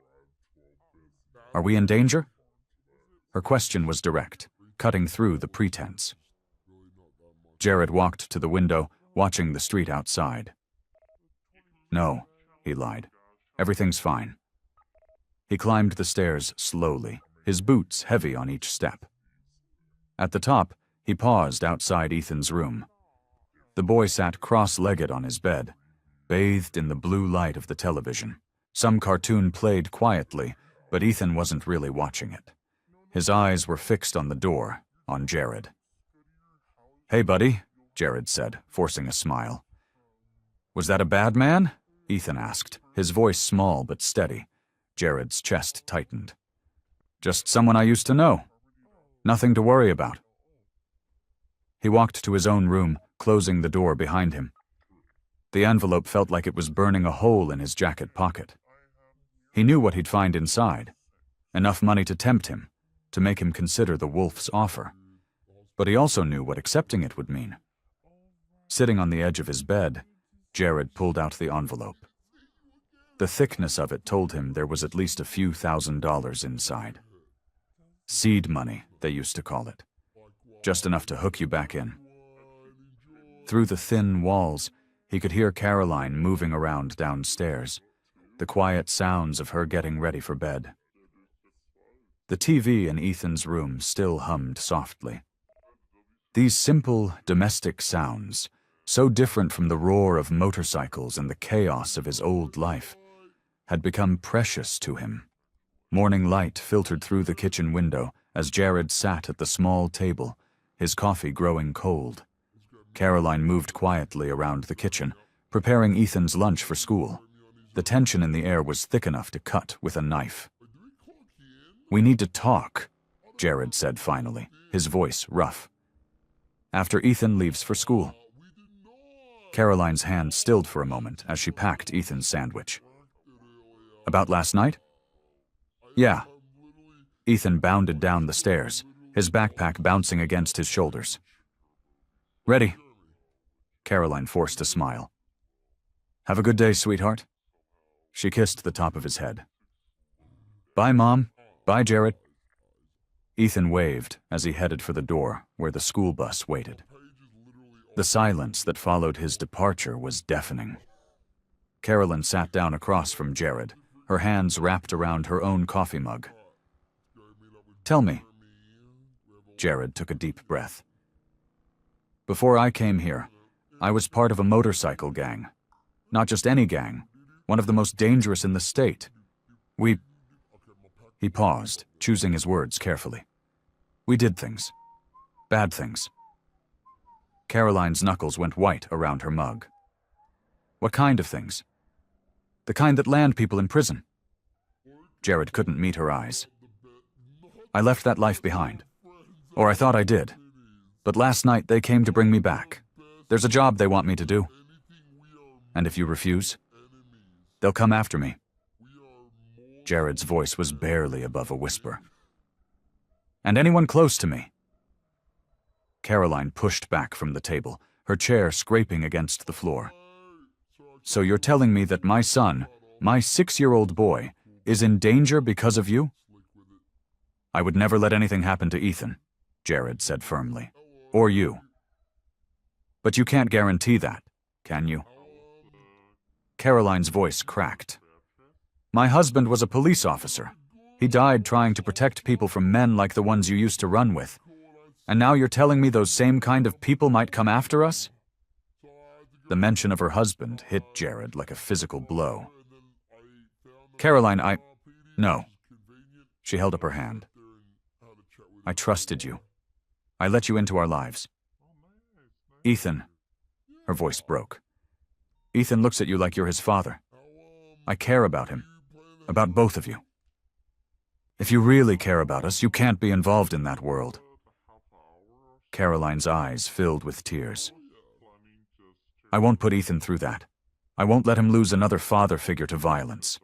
Are we in danger? Her question was direct, cutting through the pretense. Jared walked to the window, watching the street outside. No, he lied. Everything's fine. He climbed the stairs slowly, his boots heavy on each step. At the top, he paused outside Ethan's room. The boy sat cross-legged on his bed, bathed in the blue light of the television. Some cartoon played quietly, but Ethan wasn't really watching it. His eyes were fixed on the door, on Jared. Hey, buddy, Jared said, forcing a smile. Was that a bad man? Ethan asked, his voice small but steady. Jared's chest tightened. Just someone I used to know. Nothing to worry about. He walked to his own room, closing the door behind him. The envelope felt like it was burning a hole in his jacket pocket. He knew what he'd find inside. Enough money to tempt him, to make him consider the wolf's offer. But he also knew what accepting it would mean. Sitting on the edge of his bed, Jared pulled out the envelope. The thickness of it told him there was at least a few $1,000s inside. Seed money, they used to call it. Just enough to hook you back in. Through the thin walls, he could hear Caroline moving around downstairs, the quiet sounds of her getting ready for bed. The TV in Ethan's room still hummed softly. These simple, domestic sounds, so different from the roar of motorcycles and the chaos of his old life, had become precious to him. Morning light filtered through the kitchen window as Jared sat at the small table, his coffee growing cold. Caroline moved quietly around the kitchen, preparing Ethan's lunch for school. The tension in the air was thick enough to cut with a knife. We need to talk, Jared said finally, his voice rough. After Ethan leaves for school. Caroline's hand stilled for a moment as she packed Ethan's sandwich. About last night? Yeah. Ethan bounded down the stairs, his backpack bouncing against his shoulders. Ready? Caroline forced a smile. Have a good day, sweetheart. She kissed the top of his head. Bye, Mom. Bye, Jared. Ethan waved as he headed for the door where the school bus waited. The silence that followed his departure was deafening. Carolyn sat down across from Jared, her hands wrapped around her own coffee mug. "Tell me." Jared took a deep breath. "Before I came here, I was part of a motorcycle gang. Not just any gang, one of the most dangerous in the state. He paused, choosing his words carefully. "We did things. Bad things." Caroline's knuckles went white around her mug. "What kind of things?" "The kind that land people in prison." Jared couldn't meet her eyes. "I left that life behind. Or I thought I did. But last night they came to bring me back. There's a job they want me to do. And if you refuse, they'll come after me." Jared's voice was barely above a whisper. "And anyone close to me." Caroline pushed back from the table, her chair scraping against the floor. "So you're telling me that my son, my 6-year-old boy, is in danger because of you?" "I would never let anything happen to Ethan," Jared said firmly. "Or you. But you can't guarantee that, can you?" Caroline's voice cracked. "My husband was a police officer. He died trying to protect people from men like the ones you used to run with. And now you're telling me those same kind of people might come after us?" The mention of her husband hit Jared like a physical blow. "Caroline, No." She held up her hand. "I trusted you. I let you into our lives. Ethan," her voice broke. "Ethan looks at you like you're his father. I care about him. About both of you. If you really care about us, you can't be involved in that world." Caroline's eyes filled with tears. "I won't put Ethan through that. I won't let him lose another father figure to violence."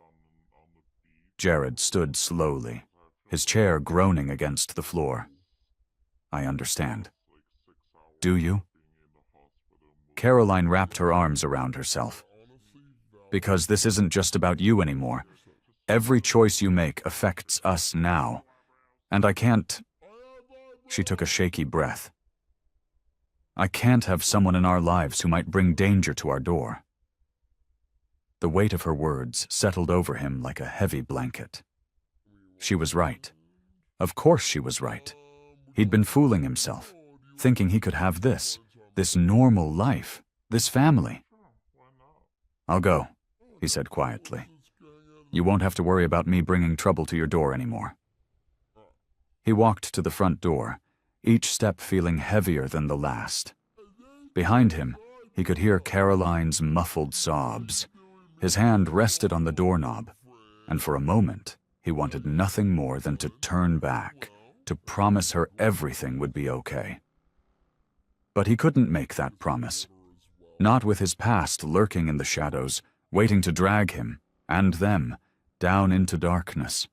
Jared stood slowly, his chair groaning against the floor. "I understand." "Do you?" Caroline wrapped her arms around herself. "Because this isn't just about you anymore. Every choice you make affects us now. And I can't..." She took a shaky breath. "I can't have someone in our lives who might bring danger to our door." The weight of her words settled over him like a heavy blanket. She was right. Of course she was right. He'd been fooling himself, thinking he could have this normal life, this family. "I'll go," he said quietly. "You won't have to worry about me bringing trouble to your door anymore." He walked to the front door, each step feeling heavier than the last. Behind him, he could hear Caroline's muffled sobs. His hand rested on the doorknob, and for a moment, he wanted nothing more than to turn back, to promise her everything would be okay. But he couldn't make that promise. Not with his past lurking in the shadows, waiting to drag him, and them, down into darkness.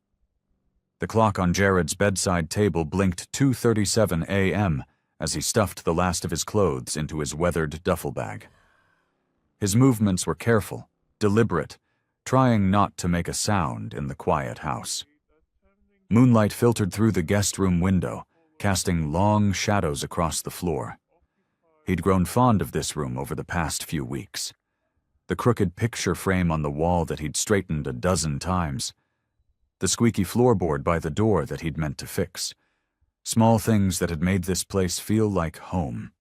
The clock on Jared's bedside table blinked 2:37 a.m. as he stuffed the last of his clothes into his weathered duffel bag. His movements were careful, deliberate, trying not to make a sound in the quiet house. Moonlight filtered through the guest room window, casting long shadows across the floor. He'd grown fond of this room over the past few weeks. The crooked picture frame on the wall that he'd straightened a dozen times. The squeaky floorboard by the door that he'd meant to fix. Small things that had made this place feel like home.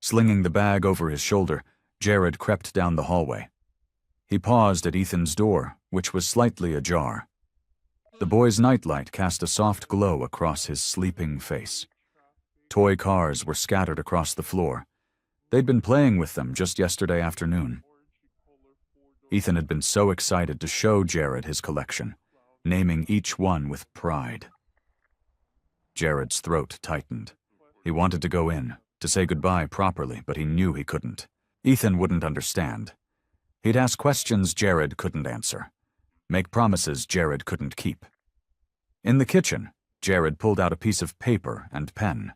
Slinging the bag over his shoulder, Jared crept down the hallway. He paused at Ethan's door, which was slightly ajar. The boy's nightlight cast a soft glow across his sleeping face. Toy cars were scattered across the floor. They'd been playing with them just yesterday afternoon. Ethan had been so excited to show Jared his collection, naming each one with pride. Jared's throat tightened. He wanted to go in, to say goodbye properly, but he knew he couldn't. Ethan wouldn't understand. He'd ask questions Jared couldn't answer, make promises Jared couldn't keep. In the kitchen, Jared pulled out a piece of paper and pen.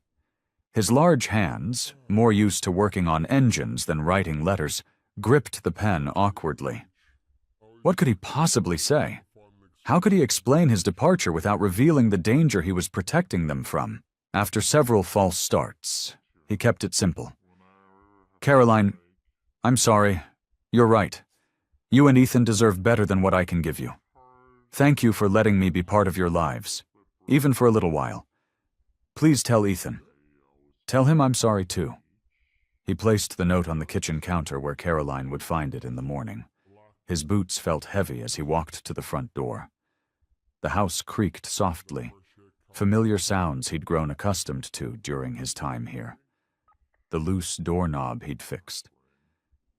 His large hands, more used to working on engines than writing letters, gripped the pen awkwardly. What could he possibly say? How could he explain his departure without revealing the danger he was protecting them from? After several false starts, he kept it simple. "Caroline, I'm sorry. You're right. You and Ethan deserve better than what I can give you. Thank you for letting me be part of your lives, even for a little while. Please tell Ethan. Tell him I'm sorry too." He placed the note on the kitchen counter where Caroline would find it in the morning. His boots felt heavy as he walked to the front door. The house creaked softly, familiar sounds he'd grown accustomed to during his time here. The loose doorknob he'd fixed.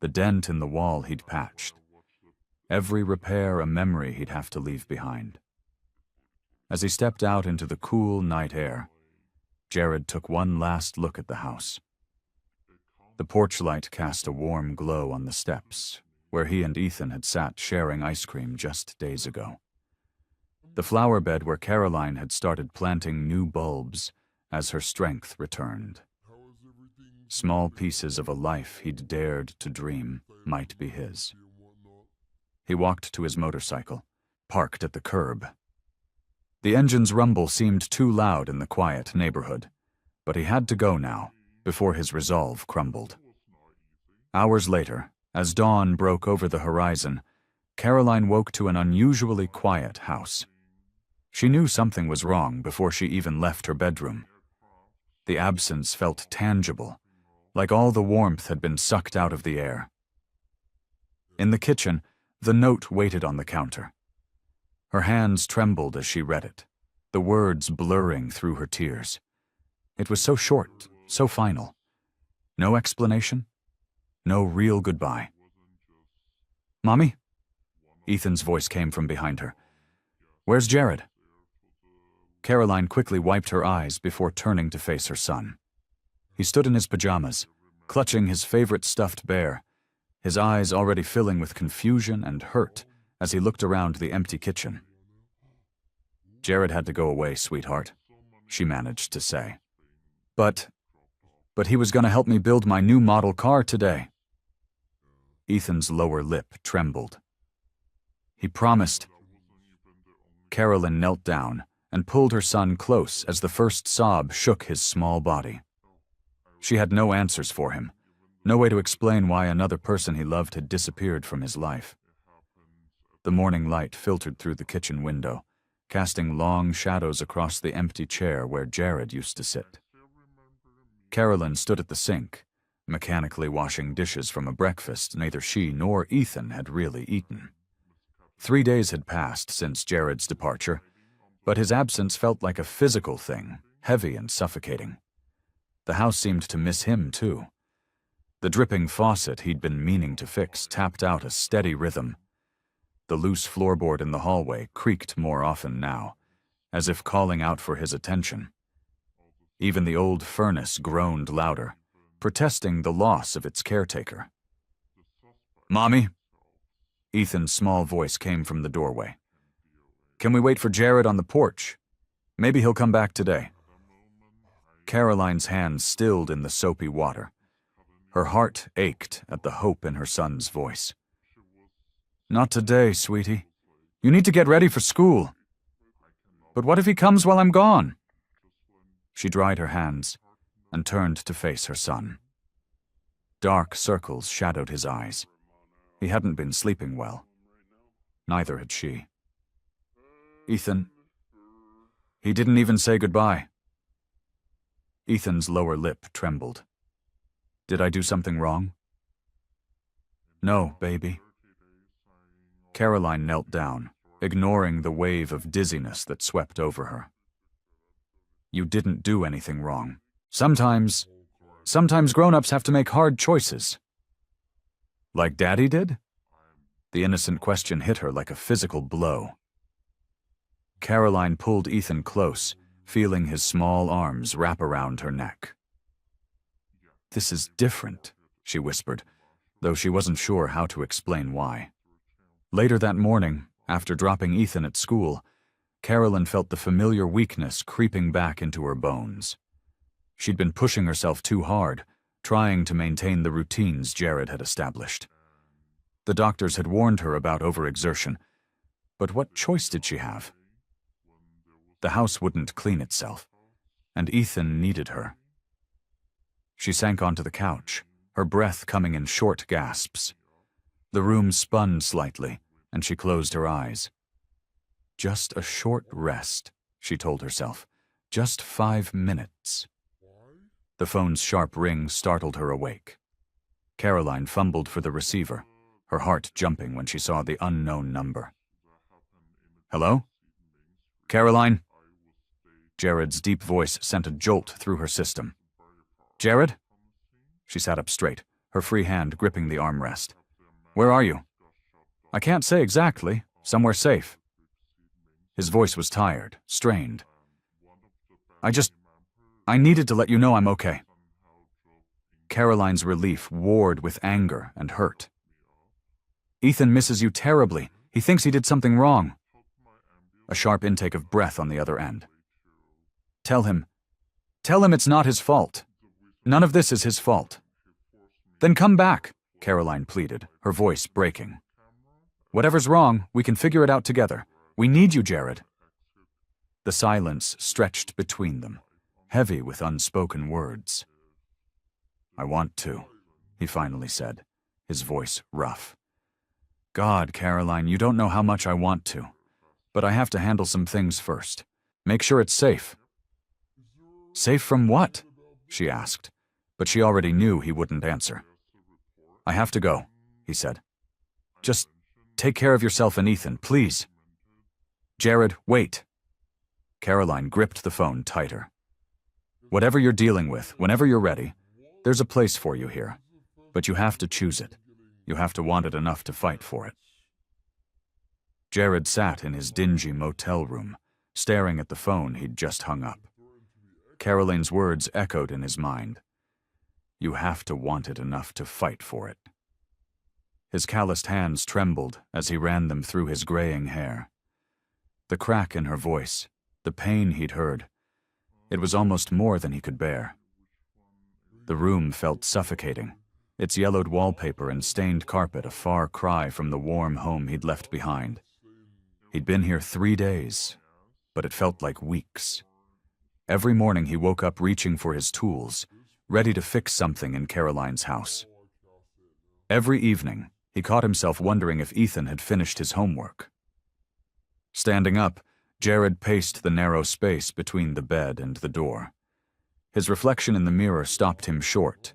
The dent in the wall he'd patched. Every repair a memory he'd have to leave behind. As he stepped out into the cool night air, Jared took one last look at the house. The porch light cast a warm glow on the steps, where he and Ethan had sat sharing ice cream just days ago. The flower bed where Caroline had started planting new bulbs as her strength returned. Small pieces of a life he'd dared to dream might be his. He walked to his motorcycle, parked at the curb. The engine's rumble seemed too loud in the quiet neighborhood, but he had to go now, before his resolve crumbled. Hours later, as dawn broke over the horizon, Caroline woke to an unusually quiet house. She knew something was wrong before she even left her bedroom. The absence felt tangible, like all the warmth had been sucked out of the air. In the kitchen, the note waited on the counter. Her hands trembled as she read it, the words blurring through her tears. It was so short, so final. No explanation, no real goodbye. "Mommy?" Ethan's voice came from behind her. "Where's Jared?" Caroline quickly wiped her eyes before turning to face her son. He stood in his pajamas, clutching his favorite stuffed bear, his eyes already filling with confusion and hurt as he looked around the empty kitchen. "Jared had to go away, sweetheart," she managed to say. But he was going to help me build my new model car today." Ethan's lower lip trembled. "He promised." Carolyn knelt down and pulled her son close as the first sob shook his small body. She had no answers for him, no way to explain why another person he loved had disappeared from his life. The morning light filtered through the kitchen window, casting long shadows across the empty chair where Jared used to sit. Carolyn stood at the sink, mechanically washing dishes from a breakfast neither she nor Ethan had really eaten. 3 days had passed since Jared's departure, but his absence felt like a physical thing, heavy and suffocating. The house seemed to miss him, too. The dripping faucet he'd been meaning to fix tapped out a steady rhythm. The loose floorboard in the hallway creaked more often now, as if calling out for his attention. Even the old furnace groaned louder, protesting the loss of its caretaker. "Mommy?" Ethan's small voice came from the doorway. "Can we wait for Jared on the porch? Maybe he'll come back today." Caroline's hands stilled in the soapy water. Her heart ached at the hope in her son's voice. "Not today, sweetie. You need to get ready for school." "But what if he comes while I'm gone?" She dried her hands and turned to face her son. Dark circles shadowed his eyes. He hadn't been sleeping well. Neither had she. "Ethan, he didn't even say goodbye." Ethan's lower lip trembled. "Did I do something wrong?" "No, baby." Caroline knelt down, ignoring the wave of dizziness that swept over her. "You didn't do anything wrong. Sometimes grown-ups have to make hard choices." "Like Daddy did?" The innocent question hit her like a physical blow. Caroline pulled Ethan close, feeling his small arms wrap around her neck. "This is different," she whispered, though she wasn't sure how to explain why. Later that morning, after dropping Ethan at school, Carolyn felt the familiar weakness creeping back into her bones. She'd been pushing herself too hard, trying to maintain the routines Jared had established. The doctors had warned her about overexertion, but what choice did she have? The house wouldn't clean itself, and Ethan needed her. She sank onto the couch, her breath coming in short gasps. The room spun slightly, and she closed her eyes. Just a short rest, she told herself. Just 5 minutes. The phone's sharp ring startled her awake. Caroline fumbled for the receiver, her heart jumping when she saw the unknown number. Hello? Caroline? Jared's deep voice sent a jolt through her system. Jared? She sat up straight, her free hand gripping the armrest. Where are you? I can't say exactly. Somewhere safe. His voice was tired, strained. I needed to let you know I'm okay. Caroline's relief warred with anger and hurt. Ethan misses you terribly. He thinks he did something wrong. A sharp intake of breath on the other end. Tell him it's not his fault. None of this is his fault. Then come back, Caroline pleaded, her voice breaking. Whatever's wrong, we can figure it out together. We need you, Jared. The silence stretched between them, heavy with unspoken words. I want to, he finally said, his voice rough. God, Caroline, you don't know how much I want to. But I have to handle some things first. Make sure it's safe. Safe from what? She asked, but she already knew he wouldn't answer. I have to go, he said. Just take care of yourself and Ethan, please. Jared, wait. Caroline gripped the phone tighter. Whatever you're dealing with, whenever you're ready, there's a place for you here. But you have to choose it. You have to want it enough to fight for it. Jared sat in his dingy motel room, staring at the phone he'd just hung up. Caroline's words echoed in his mind. You have to want it enough to fight for it. His calloused hands trembled as he ran them through his graying hair. The crack in her voice, the pain he'd heard, it was almost more than he could bear. The room felt suffocating, its yellowed wallpaper and stained carpet a far cry from the warm home he'd left behind. He'd been here 3 days, but it felt like weeks. Every morning he woke up reaching for his tools, ready to fix something in Caroline's house. Every evening, he caught himself wondering if Ethan had finished his homework. Standing up, Jared paced the narrow space between the bed and the door. His reflection in the mirror stopped him short.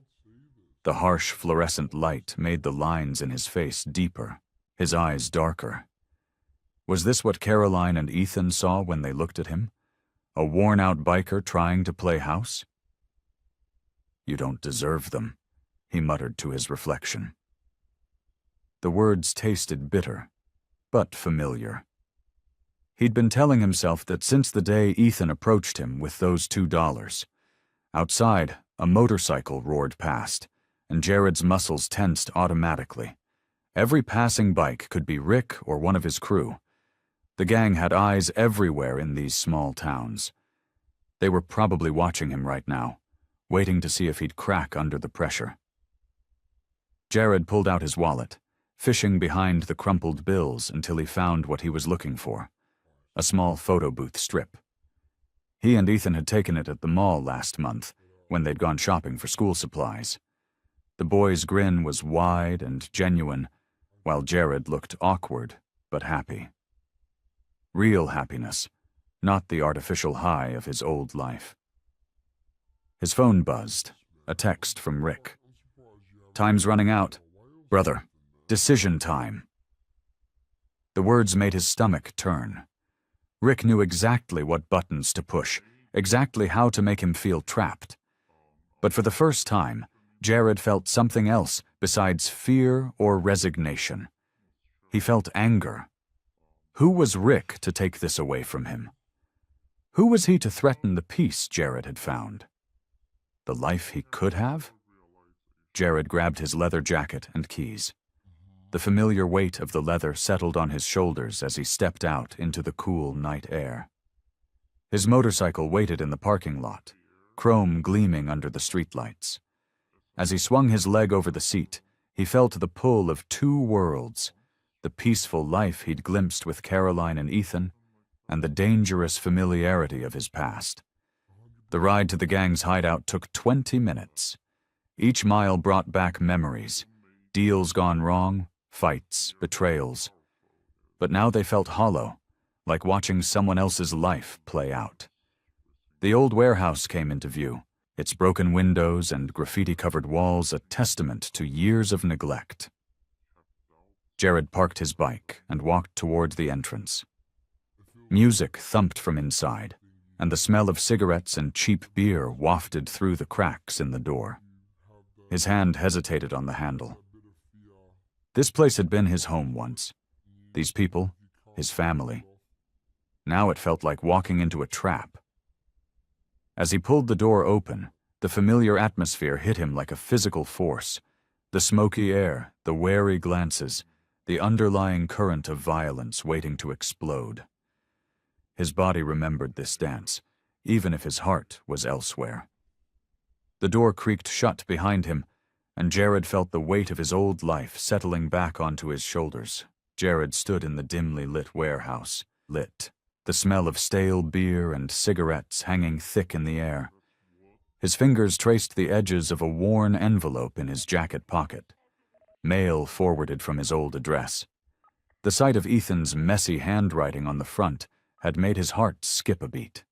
The harsh fluorescent light made the lines in his face deeper, his eyes darker. Was this what Caroline and Ethan saw when they looked at him? A worn-out biker trying to play house? You don't deserve them, he muttered to his reflection. The words tasted bitter, but familiar. He'd been telling himself that since the day Ethan approached him with those $2. Outside, a motorcycle roared past, and Jared's muscles tensed automatically. Every passing bike could be Rick or one of his crew. The gang had eyes everywhere in these small towns. They were probably watching him right now, waiting to see if he'd crack under the pressure. Jared pulled out his wallet, fishing behind the crumpled bills until he found what he was looking for, a small photo booth strip. He and Ethan had taken it at the mall last month, when they'd gone shopping for school supplies. The boy's grin was wide and genuine, while Jared looked awkward but happy. Real happiness, not the artificial high of his old life. His phone buzzed, a text from Rick. Time's running out. Brother, decision time. The words made his stomach turn. Rick knew exactly what buttons to push, exactly how to make him feel trapped. But for the first time, Jared felt something else besides fear or resignation. He felt anger. Who was Rick to take this away from him? Who was he to threaten the peace Jared had found? The life he could have? Jared grabbed his leather jacket and keys. The familiar weight of the leather settled on his shoulders as he stepped out into the cool night air. His motorcycle waited in the parking lot, chrome gleaming under the streetlights. As he swung his leg over the seat, he felt the pull of 2 worlds, the peaceful life he'd glimpsed with Caroline and Ethan, and the dangerous familiarity of his past. The ride to the gang's hideout took 20 minutes. Each mile brought back memories, deals gone wrong, fights, betrayals. But now they felt hollow, like watching someone else's life play out. The old warehouse came into view, its broken windows and graffiti-covered walls a testament to years of neglect. Jared parked his bike and walked toward the entrance. Music thumped from inside, and the smell of cigarettes and cheap beer wafted through the cracks in the door. His hand hesitated on the handle. This place had been his home once. These people, his family. Now it felt like walking into a trap. As he pulled the door open, the familiar atmosphere hit him like a physical force. The smoky air, the wary glances, the underlying current of violence waiting to explode. His body remembered this dance, even if his heart was elsewhere. The door creaked shut behind him, and Jared felt the weight of his old life settling back onto his shoulders. Jared stood in the dimly lit warehouse, lit, the smell of stale beer and cigarettes hanging thick in the air. His fingers traced the edges of a worn envelope in his jacket pocket. Mail forwarded from his old address. The sight of Ethan's messy handwriting on the front had made his heart skip a beat.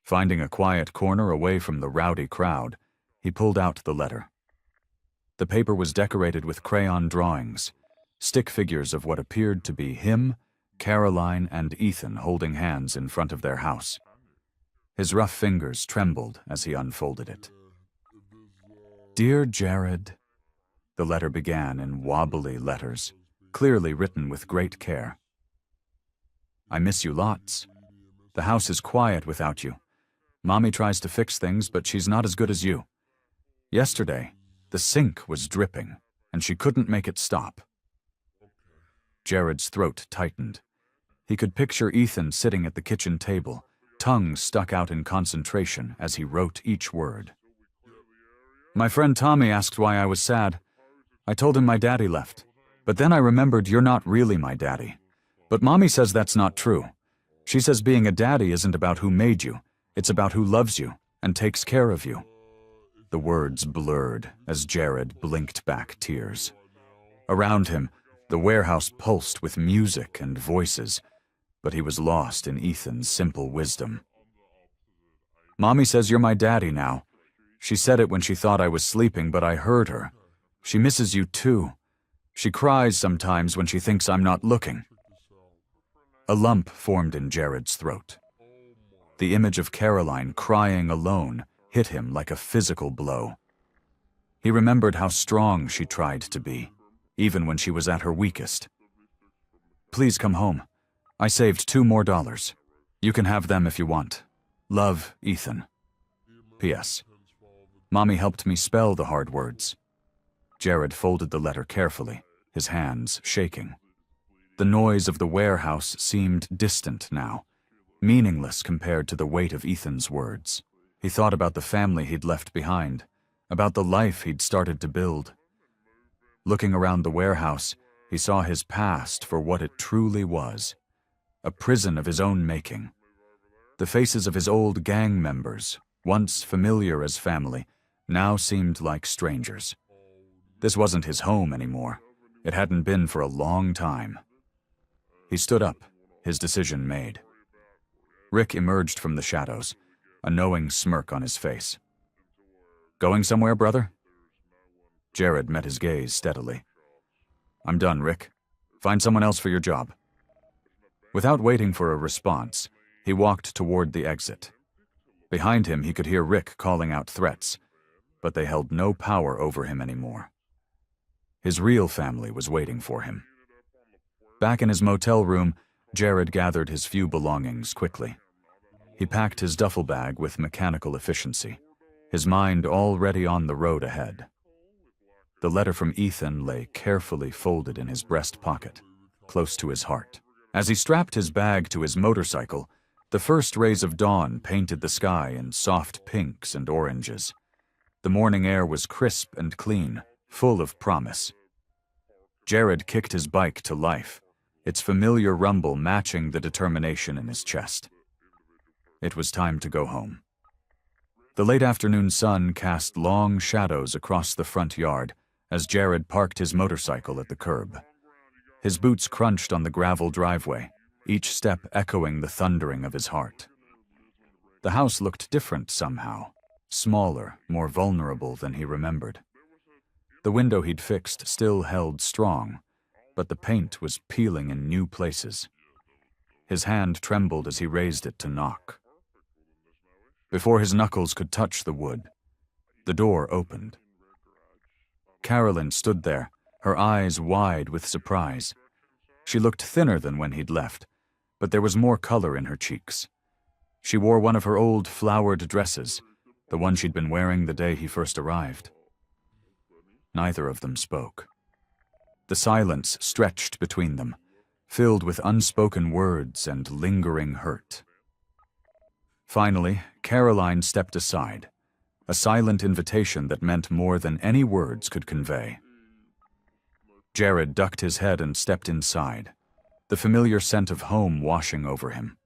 Finding a quiet corner away from the rowdy crowd, he pulled out the letter. The paper was decorated with crayon drawings, stick figures of what appeared to be him, Caroline, and Ethan holding hands in front of their house. His rough fingers trembled as he unfolded it. "Dear Jared," the letter began in wobbly letters, clearly written with great care. "I miss you lots. The house is quiet without you. Mommy tries to fix things, but she's not as good as you. Yesterday, the sink was dripping, and she couldn't make it stop." Jared's throat tightened. He could picture Ethan sitting at the kitchen table, tongue stuck out in concentration as he wrote each word. "My friend Tommy asked why I was sad. I told him my daddy left. But then I remembered you're not really my daddy. But Mommy says that's not true. She says being a daddy isn't about who made you. It's about who loves you and takes care of you." The words blurred as Jared blinked back tears. Around him, the warehouse pulsed with music and voices, but he was lost in Ethan's simple wisdom. "Mommy says you're my daddy now. She said it when she thought I was sleeping, but I heard her. She misses you too. She cries sometimes when she thinks I'm not looking." A lump formed in Jared's throat. The image of Caroline crying alone hit him like a physical blow. He remembered how strong she tried to be, even when she was at her weakest. "Please come home. I saved $2 more. You can have them if you want. Love, Ethan. P.S. Mommy helped me spell the hard words." Jared folded the letter carefully, his hands shaking. The noise of the warehouse seemed distant now, meaningless compared to the weight of Ethan's words. He thought about the family he'd left behind, about the life he'd started to build. Looking around the warehouse, he saw his past for what it truly was, a prison of his own making. The faces of his old gang members, once familiar as family, now seemed like strangers. This wasn't his home anymore. It hadn't been for a long time. He stood up, his decision made. Rick emerged from the shadows, a knowing smirk on his face. "Going somewhere, brother?" Jared met his gaze steadily. "I'm done, Rick. Find someone else for your job." Without waiting for a response, he walked toward the exit. Behind him, he could hear Rick calling out threats, but they held no power over him anymore. His real family was waiting for him. Back in his motel room, Jared gathered his few belongings quickly. He packed his duffel bag with mechanical efficiency, his mind already on the road ahead. The letter from Ethan lay carefully folded in his breast pocket, close to his heart. As he strapped his bag to his motorcycle, the first rays of dawn painted the sky in soft pinks and oranges. The morning air was crisp and clean, full of promise. Jared kicked his bike to life, its familiar rumble matching the determination in his chest. It was time to go home. The late afternoon sun cast long shadows across the front yard as Jared parked his motorcycle at the curb. His boots crunched on the gravel driveway, each step echoing the thundering of his heart. The house looked different somehow, smaller, more vulnerable than he remembered. The window he'd fixed still held strong, but the paint was peeling in new places. His hand trembled as he raised it to knock. Before his knuckles could touch the wood, the door opened. Carolyn stood there, her eyes wide with surprise. She looked thinner than when he'd left, but there was more color in her cheeks. She wore one of her old flowered dresses, the one she'd been wearing the day he first arrived. Neither of them spoke. The silence stretched between them, filled with unspoken words and lingering hurt. Finally, Caroline stepped aside, a silent invitation that meant more than any words could convey. Jared ducked his head and stepped inside, the familiar scent of home washing over him.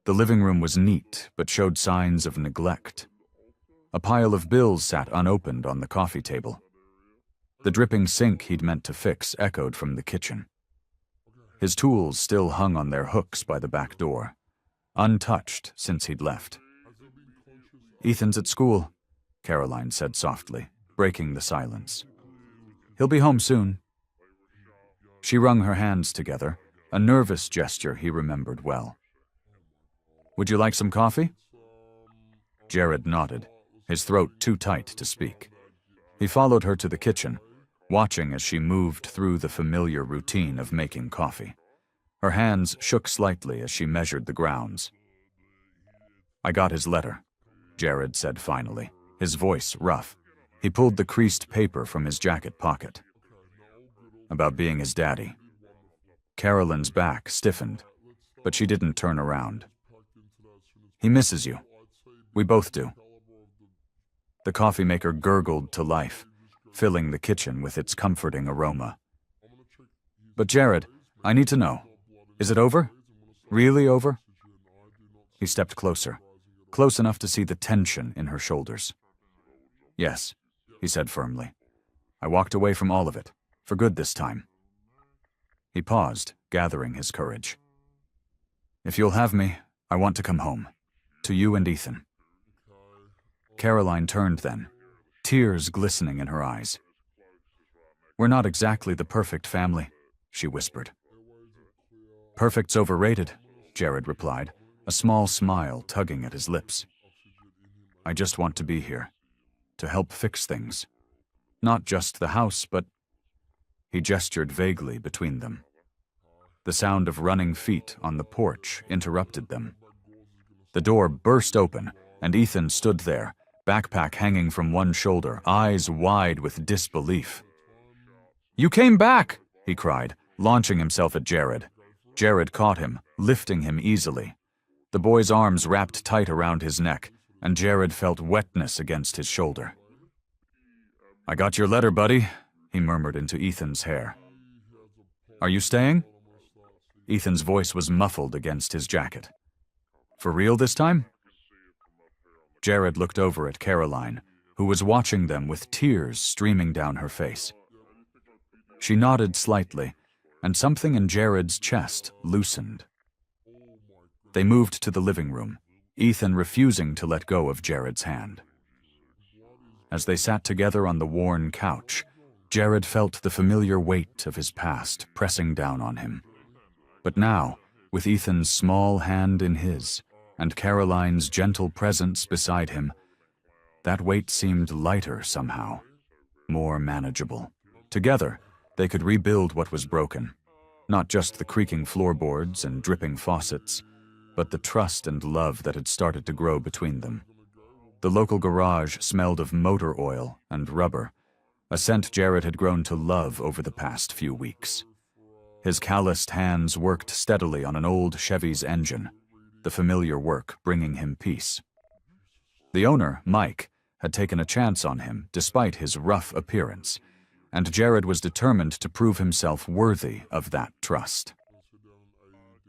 The living room was neat, but showed signs of neglect. A pile of bills sat unopened on the coffee table. The dripping sink he'd meant to fix echoed from the kitchen. His tools still hung on their hooks by the back door, untouched since he'd left. "Ethan's at school," Caroline said softly, breaking the silence. "He'll be home soon." She wrung her hands together, a nervous gesture he remembered well. "Would you like some coffee?" Jared nodded, his throat too tight to speak. He followed her to the kitchen, watching as she moved through the familiar routine of making coffee. Her hands shook slightly as she measured the grounds. "I got his letter," Jared said finally, his voice rough. He pulled the creased paper from his jacket pocket. "About being his daddy." Carolyn's back stiffened, but she didn't turn around. "He misses you. We both do." The coffee maker gurgled to life, filling the kitchen with its comforting aroma. "But Jared, I need to know. Is it over? Really over?" He stepped closer, close enough to see the tension in her shoulders. "Yes," he said firmly. "I walked away from all of it, for good this time." He paused, gathering his courage. "If you'll have me, I want to come home. To you and Ethan." Caroline turned then, tears glistening in her eyes. "We're not exactly the perfect family," she whispered. "Perfect's overrated," Jared replied, a small smile tugging at his lips. "I just want to be here, to help fix things. Not just the house, but—" He gestured vaguely between them. The sound of running feet on the porch interrupted them. The door burst open, and Ethan stood there, backpack hanging from one shoulder, eyes wide with disbelief. "You came back!" he cried, launching himself at Jared. Jared caught him, lifting him easily. The boy's arms wrapped tight around his neck, and Jared felt wetness against his shoulder. "I got your letter, buddy," he murmured into Ethan's hair. "Are you staying?" Ethan's voice was muffled against his jacket. "For real this time?" Jared looked over at Caroline, who was watching them with tears streaming down her face. She nodded slightly, and something in Jared's chest loosened. They moved to the living room, Ethan refusing to let go of Jared's hand. As they sat together on the worn couch, Jared felt the familiar weight of his past pressing down on him. But now, with Ethan's small hand in his, and Caroline's gentle presence beside him, that weight seemed lighter somehow, more manageable. Together, they could rebuild what was broken, not just the creaking floorboards and dripping faucets, but the trust and love that had started to grow between them. The local garage smelled of motor oil and rubber, a scent Jared had grown to love over the past few weeks. His calloused hands worked steadily on an old Chevy's engine, the familiar work bringing him peace. The owner, Mike, had taken a chance on him despite his rough appearance, and Jared was determined to prove himself worthy of that trust.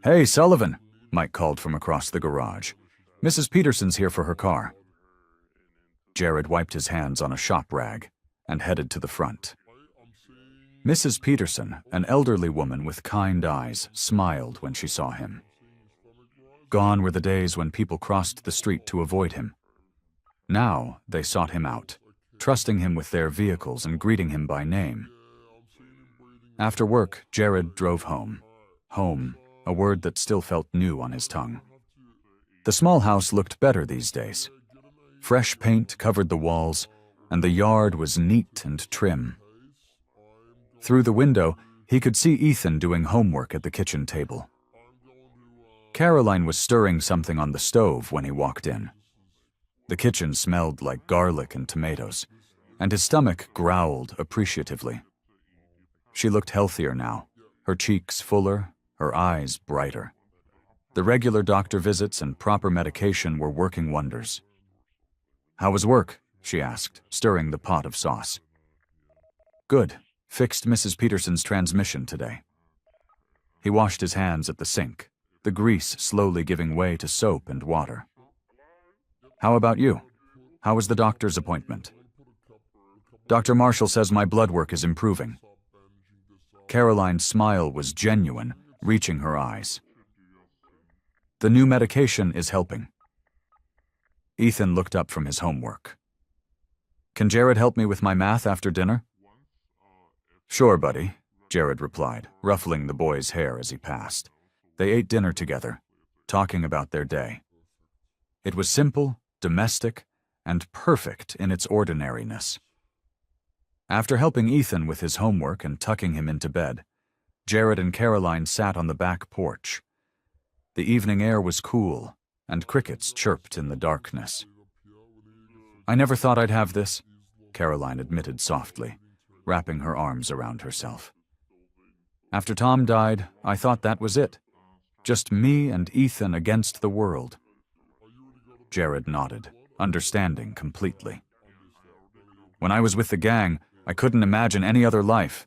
"Hey, Sullivan," Mike called from across the garage. "Mrs. Peterson's here for her car." Jared wiped his hands on a shop rag and headed to the front. Mrs. Peterson, an elderly woman with kind eyes, smiled when she saw him. Gone were the days when people crossed the street to avoid him. Now they sought him out, trusting him with their vehicles and greeting him by name. After work, Jared drove home. Home, a word that still felt new on his tongue. The small house looked better these days. Fresh paint covered the walls, and the yard was neat and trim. Through the window, he could see Ethan doing homework at the kitchen table. Caroline was stirring something on the stove when he walked in. The kitchen smelled like garlic and tomatoes, and his stomach growled appreciatively. She looked healthier now, her cheeks fuller, her eyes brighter. The regular doctor visits and proper medication were working wonders. "How was work?" she asked, stirring the pot of sauce. "Good. Fixed Mrs. Peterson's transmission today." He washed his hands at the sink, the grease slowly giving way to soap and water. "How about you? How was the doctor's appointment?" "Dr. Marshall says my blood work is improving." Caroline's smile was genuine, reaching her eyes. "The new medication is helping." Ethan looked up from his homework. "Can Jared help me with my math after dinner?" "Sure, buddy," Jared replied, ruffling the boy's hair as he passed. They ate dinner together, talking about their day. It was simple, domestic, and perfect in its ordinariness. After helping Ethan with his homework and tucking him into bed, Jared and Caroline sat on the back porch. The evening air was cool, and crickets chirped in the darkness. "I never thought I'd have this," Caroline admitted softly, wrapping her arms around herself. "After Tom died, I thought that was it. Just me and Ethan against the world." Jared nodded, understanding completely. "When I was with the gang, I couldn't imagine any other life.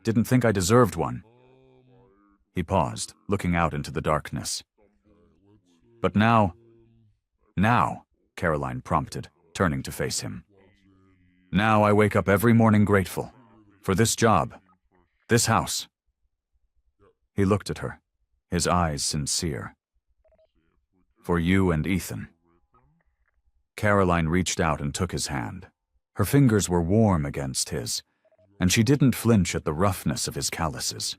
Didn't think I deserved one." He paused, looking out into the darkness. "But now," Caroline prompted, turning to face him. "Now I wake up every morning grateful. For this job. This house." He looked at her, his eyes sincere. "For you and Ethan." Caroline reached out and took his hand. Her fingers were warm against his, and she didn't flinch at the roughness of his calluses.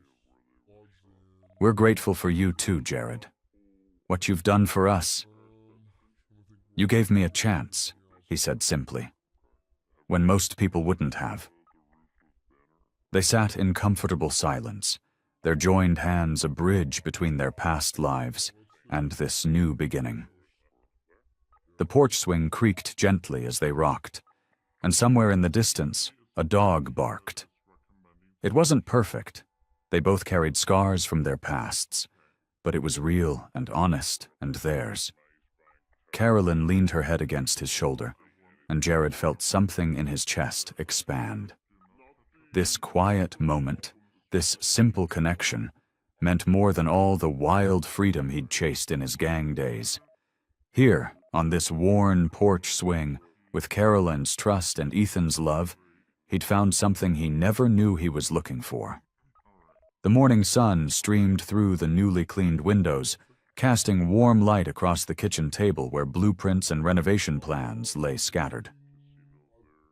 "We're grateful for you too, Jared. What you've done for us." "You gave me a chance," he said simply, "when most people wouldn't have." They sat in comfortable silence, their joined hands a bridge between their past lives and this new beginning. The porch swing creaked gently as they rocked, and somewhere in the distance, a dog barked. It wasn't perfect. They both carried scars from their pasts, but it was real and honest and theirs. Carolyn leaned her head against his shoulder, and Jared felt something in his chest expand. This quiet moment, this simple connection, meant more than all the wild freedom he'd chased in his gang days. Here, on this worn porch swing, with Carolyn's trust and Ethan's love, he'd found something he never knew he was looking for. The morning sun streamed through the newly cleaned windows, casting warm light across the kitchen table where blueprints and renovation plans lay scattered.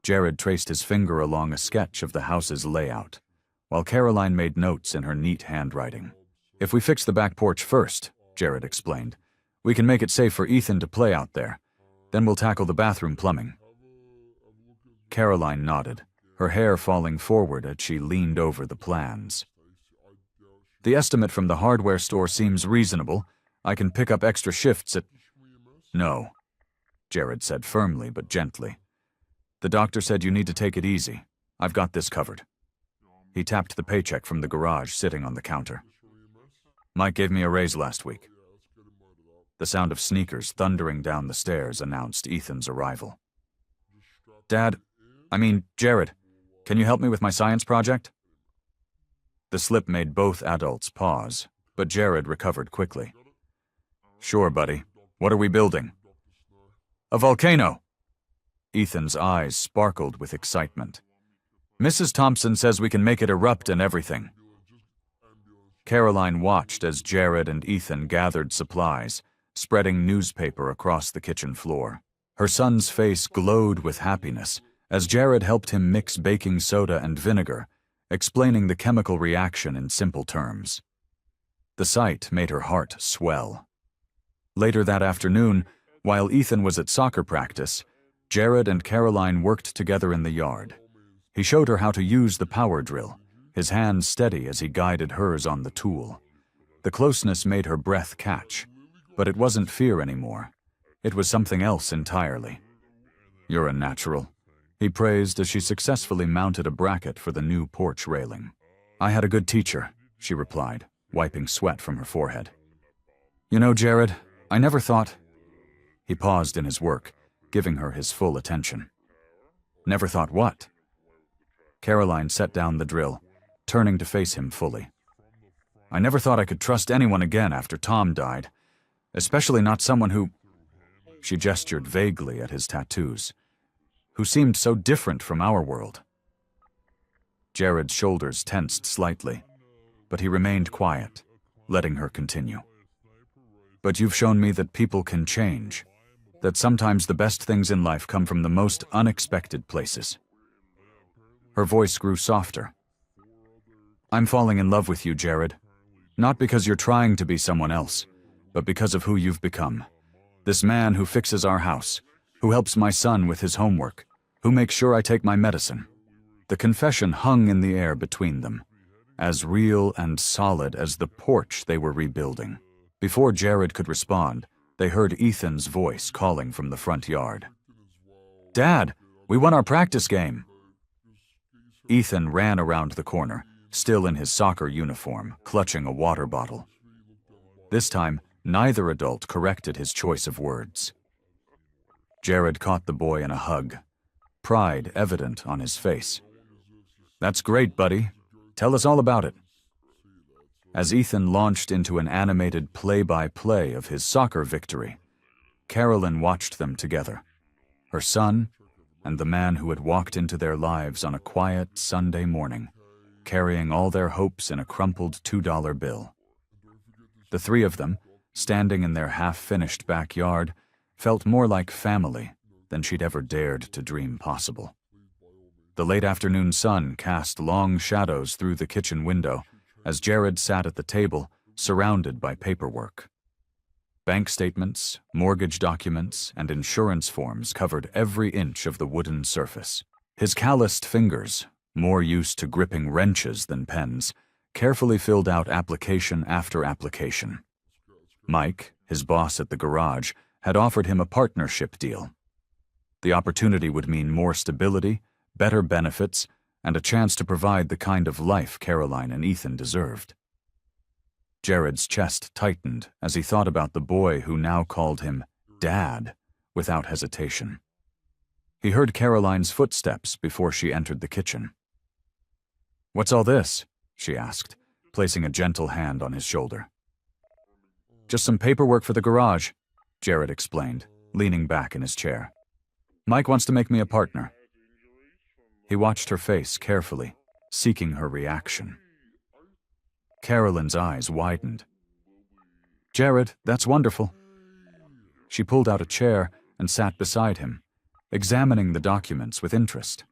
Jared traced his finger along a sketch of the house's layout, while Caroline made notes in her neat handwriting. "If we fix the back porch first," Jared explained, "we can make it safe for Ethan to play out there. Then we'll tackle the bathroom plumbing." Caroline nodded, her hair falling forward as she leaned over the plans. "The estimate from the hardware store seems reasonable. I can pick up extra shifts at—" "No," Jared said firmly but gently. "The doctor said you need to take it easy. I've got this covered." He tapped the paycheck from the garage sitting on the counter. "Mike gave me a raise last week." The sound of sneakers thundering down the stairs announced Ethan's arrival. Jared, can you help me with my science project?" The slip made both adults pause, but Jared recovered quickly. "Sure, buddy. What are we building?" "A volcano!" Ethan's eyes sparkled with excitement. Mrs. Thompson says we can make it erupt and everything. Caroline watched as Jared and Ethan gathered supplies, spreading newspaper across the kitchen floor. Her son's face glowed with happiness as Jared helped him mix baking soda and vinegar, explaining the chemical reaction in simple terms. The sight made her heart swell. Later that afternoon, while Ethan was at soccer practice, Jared and Caroline worked together in the yard. He showed her how to use the power drill, his hands steady as he guided hers on the tool. The closeness made her breath catch, but it wasn't fear anymore. It was something else entirely. "You're a natural," he praised as she successfully mounted a bracket for the new porch railing. "I had a good teacher," she replied, wiping sweat from her forehead. "You know, Jared, I never thought—" He paused in his work, giving her his full attention. "Never thought what?" Caroline set down the drill, turning to face him fully. "I never thought I could trust anyone again after Tom died, especially not someone who—" She gestured vaguely at his tattoos. "Who seemed so different from our world." Jared's shoulders tensed slightly, but he remained quiet, letting her continue. "But you've shown me that people can change, that sometimes the best things in life come from the most unexpected places." Her voice grew softer. "I'm falling in love with you, Jared. Not because you're trying to be someone else, but because of who you've become. This man who fixes our house, who helps my son with his homework, who makes sure I take my medicine." The confession hung in the air between them, as real and solid as the porch they were rebuilding. Before Jared could respond, they heard Ethan's voice calling from the front yard. "Dad, we won our practice game." Ethan ran around the corner, still in his soccer uniform, clutching a water bottle. This time, neither adult corrected his choice of words. Jared caught the boy in a hug, pride evident on his face. "That's great, buddy. Tell us all about it." As Ethan launched into an animated play-by-play of his soccer victory, Carolyn watched them together, her son and the man who had walked into their lives on a quiet Sunday morning, carrying all their hopes in a crumpled $2 bill. The three of them, standing in their half-finished backyard, felt more like family than she'd ever dared to dream possible. The late afternoon sun cast long shadows through the kitchen window as Jared sat at the table, surrounded by paperwork. Bank statements, mortgage documents, and insurance forms covered every inch of the wooden surface. His calloused fingers, more used to gripping wrenches than pens, carefully filled out application after application. Mike, his boss at the garage, had offered him a partnership deal. The opportunity would mean more stability, better benefits, and a chance to provide the kind of life Caroline and Ethan deserved. Jared's chest tightened as he thought about the boy who now called him Dad without hesitation. He heard Caroline's footsteps before she entered the kitchen. "What's all this?" she asked, placing a gentle hand on his shoulder. "Just some paperwork for the garage," Jared explained, leaning back in his chair. "Mike wants to make me a partner." He watched her face carefully, seeking her reaction. Carolyn's eyes widened. "Jared, that's wonderful." She pulled out a chair and sat beside him, examining the documents with interest.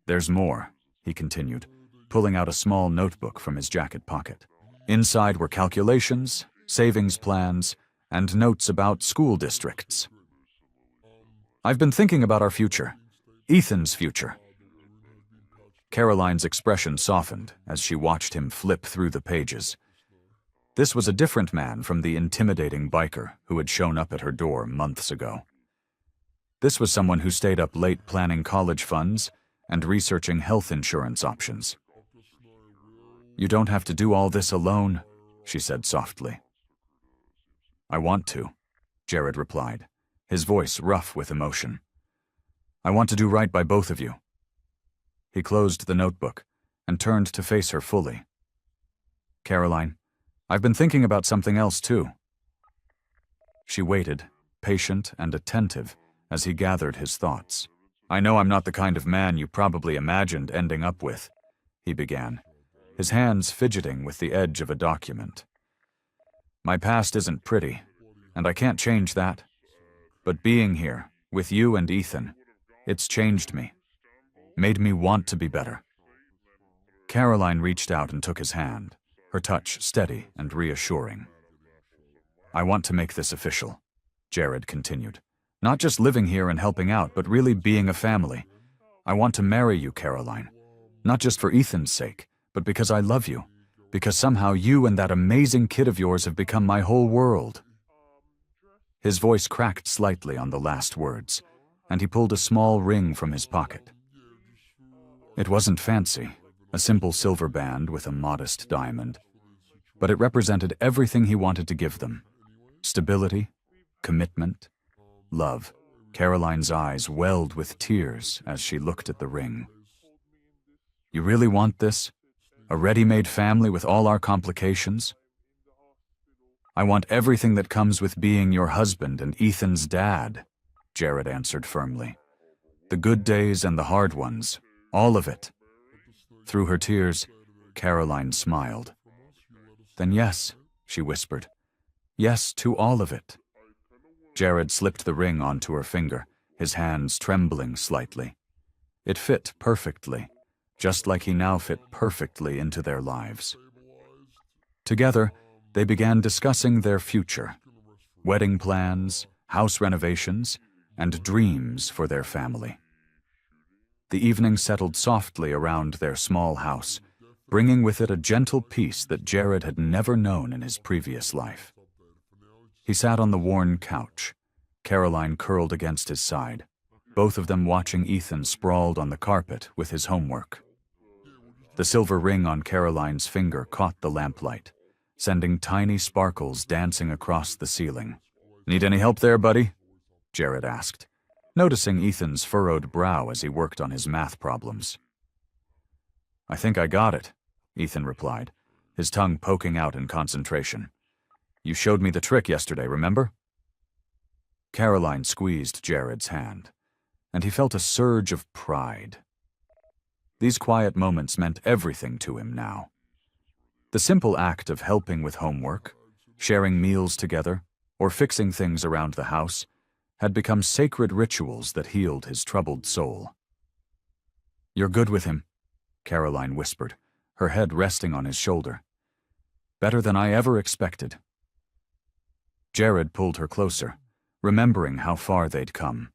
"There's more," he continued, pulling out a small notebook from his jacket pocket. Inside were calculations, savings plans, and notes about school districts. "I've been thinking about our future. Ethan's future." Caroline's expression softened as she watched him flip through the pages. This was a different man from the intimidating biker who had shown up at her door months ago. This was someone who stayed up late planning college funds and researching health insurance options. "You don't have to do all this alone," she said softly. "I want to," Jared replied, his voice rough with emotion. "I want to do right by both of you." He closed the notebook and turned to face her fully. "Caroline, I've been thinking about something else too." She waited, patient and attentive, as he gathered his thoughts. I know I'm not the kind of man you probably imagined ending up with, he began, his hands fidgeting with the edge of a document. My past isn't pretty, and I can't change that. But being here, with you and Ethan, it's changed me, made me want to be better. Caroline reached out and took his hand, her touch steady and reassuring. I want to make this official, Jared continued. Not just living here and helping out, but really being a family. I want to marry you, Caroline. Not just for Ethan's sake, but because I love you. Because somehow you and that amazing kid of yours have become my whole world. His voice cracked slightly on the last words, and he pulled a small ring from his pocket. It wasn't fancy, a simple silver band with a modest diamond, but it represented everything he wanted to give them. Stability, commitment, love. Caroline's eyes welled with tears as she looked at the ring. You really want this? A ready-made family with all our complications? I want everything that comes with being your husband and Ethan's dad, Jared answered firmly. The good days and the hard ones, all of it. Through her tears, Caroline smiled. Then yes, she whispered. Yes to all of it. Jared slipped the ring onto her finger, his hands trembling slightly. It fit perfectly, just like he now fit perfectly into their lives. Together, they began discussing their future, wedding plans, house renovations, and dreams for their family. The evening settled softly around their small house, bringing with it a gentle peace that Jared had never known in his previous life. He sat on the worn couch, Caroline curled against his side, both of them watching Ethan sprawled on the carpet with his homework. The silver ring on Caroline's finger caught the lamplight, sending tiny sparkles dancing across the ceiling. Need any help there, buddy? Jared asked, noticing Ethan's furrowed brow as he worked on his math problems. I think I got it, Ethan replied, his tongue poking out in concentration. You showed me the trick yesterday, remember? Caroline squeezed Jared's hand, and he felt a surge of pride. These quiet moments meant everything to him now. The simple act of helping with homework, sharing meals together, or fixing things around the house had become sacred rituals that healed his troubled soul. You're good with him, Caroline whispered, her head resting on his shoulder. Better than I ever expected. Jared pulled her closer, remembering how far they'd come.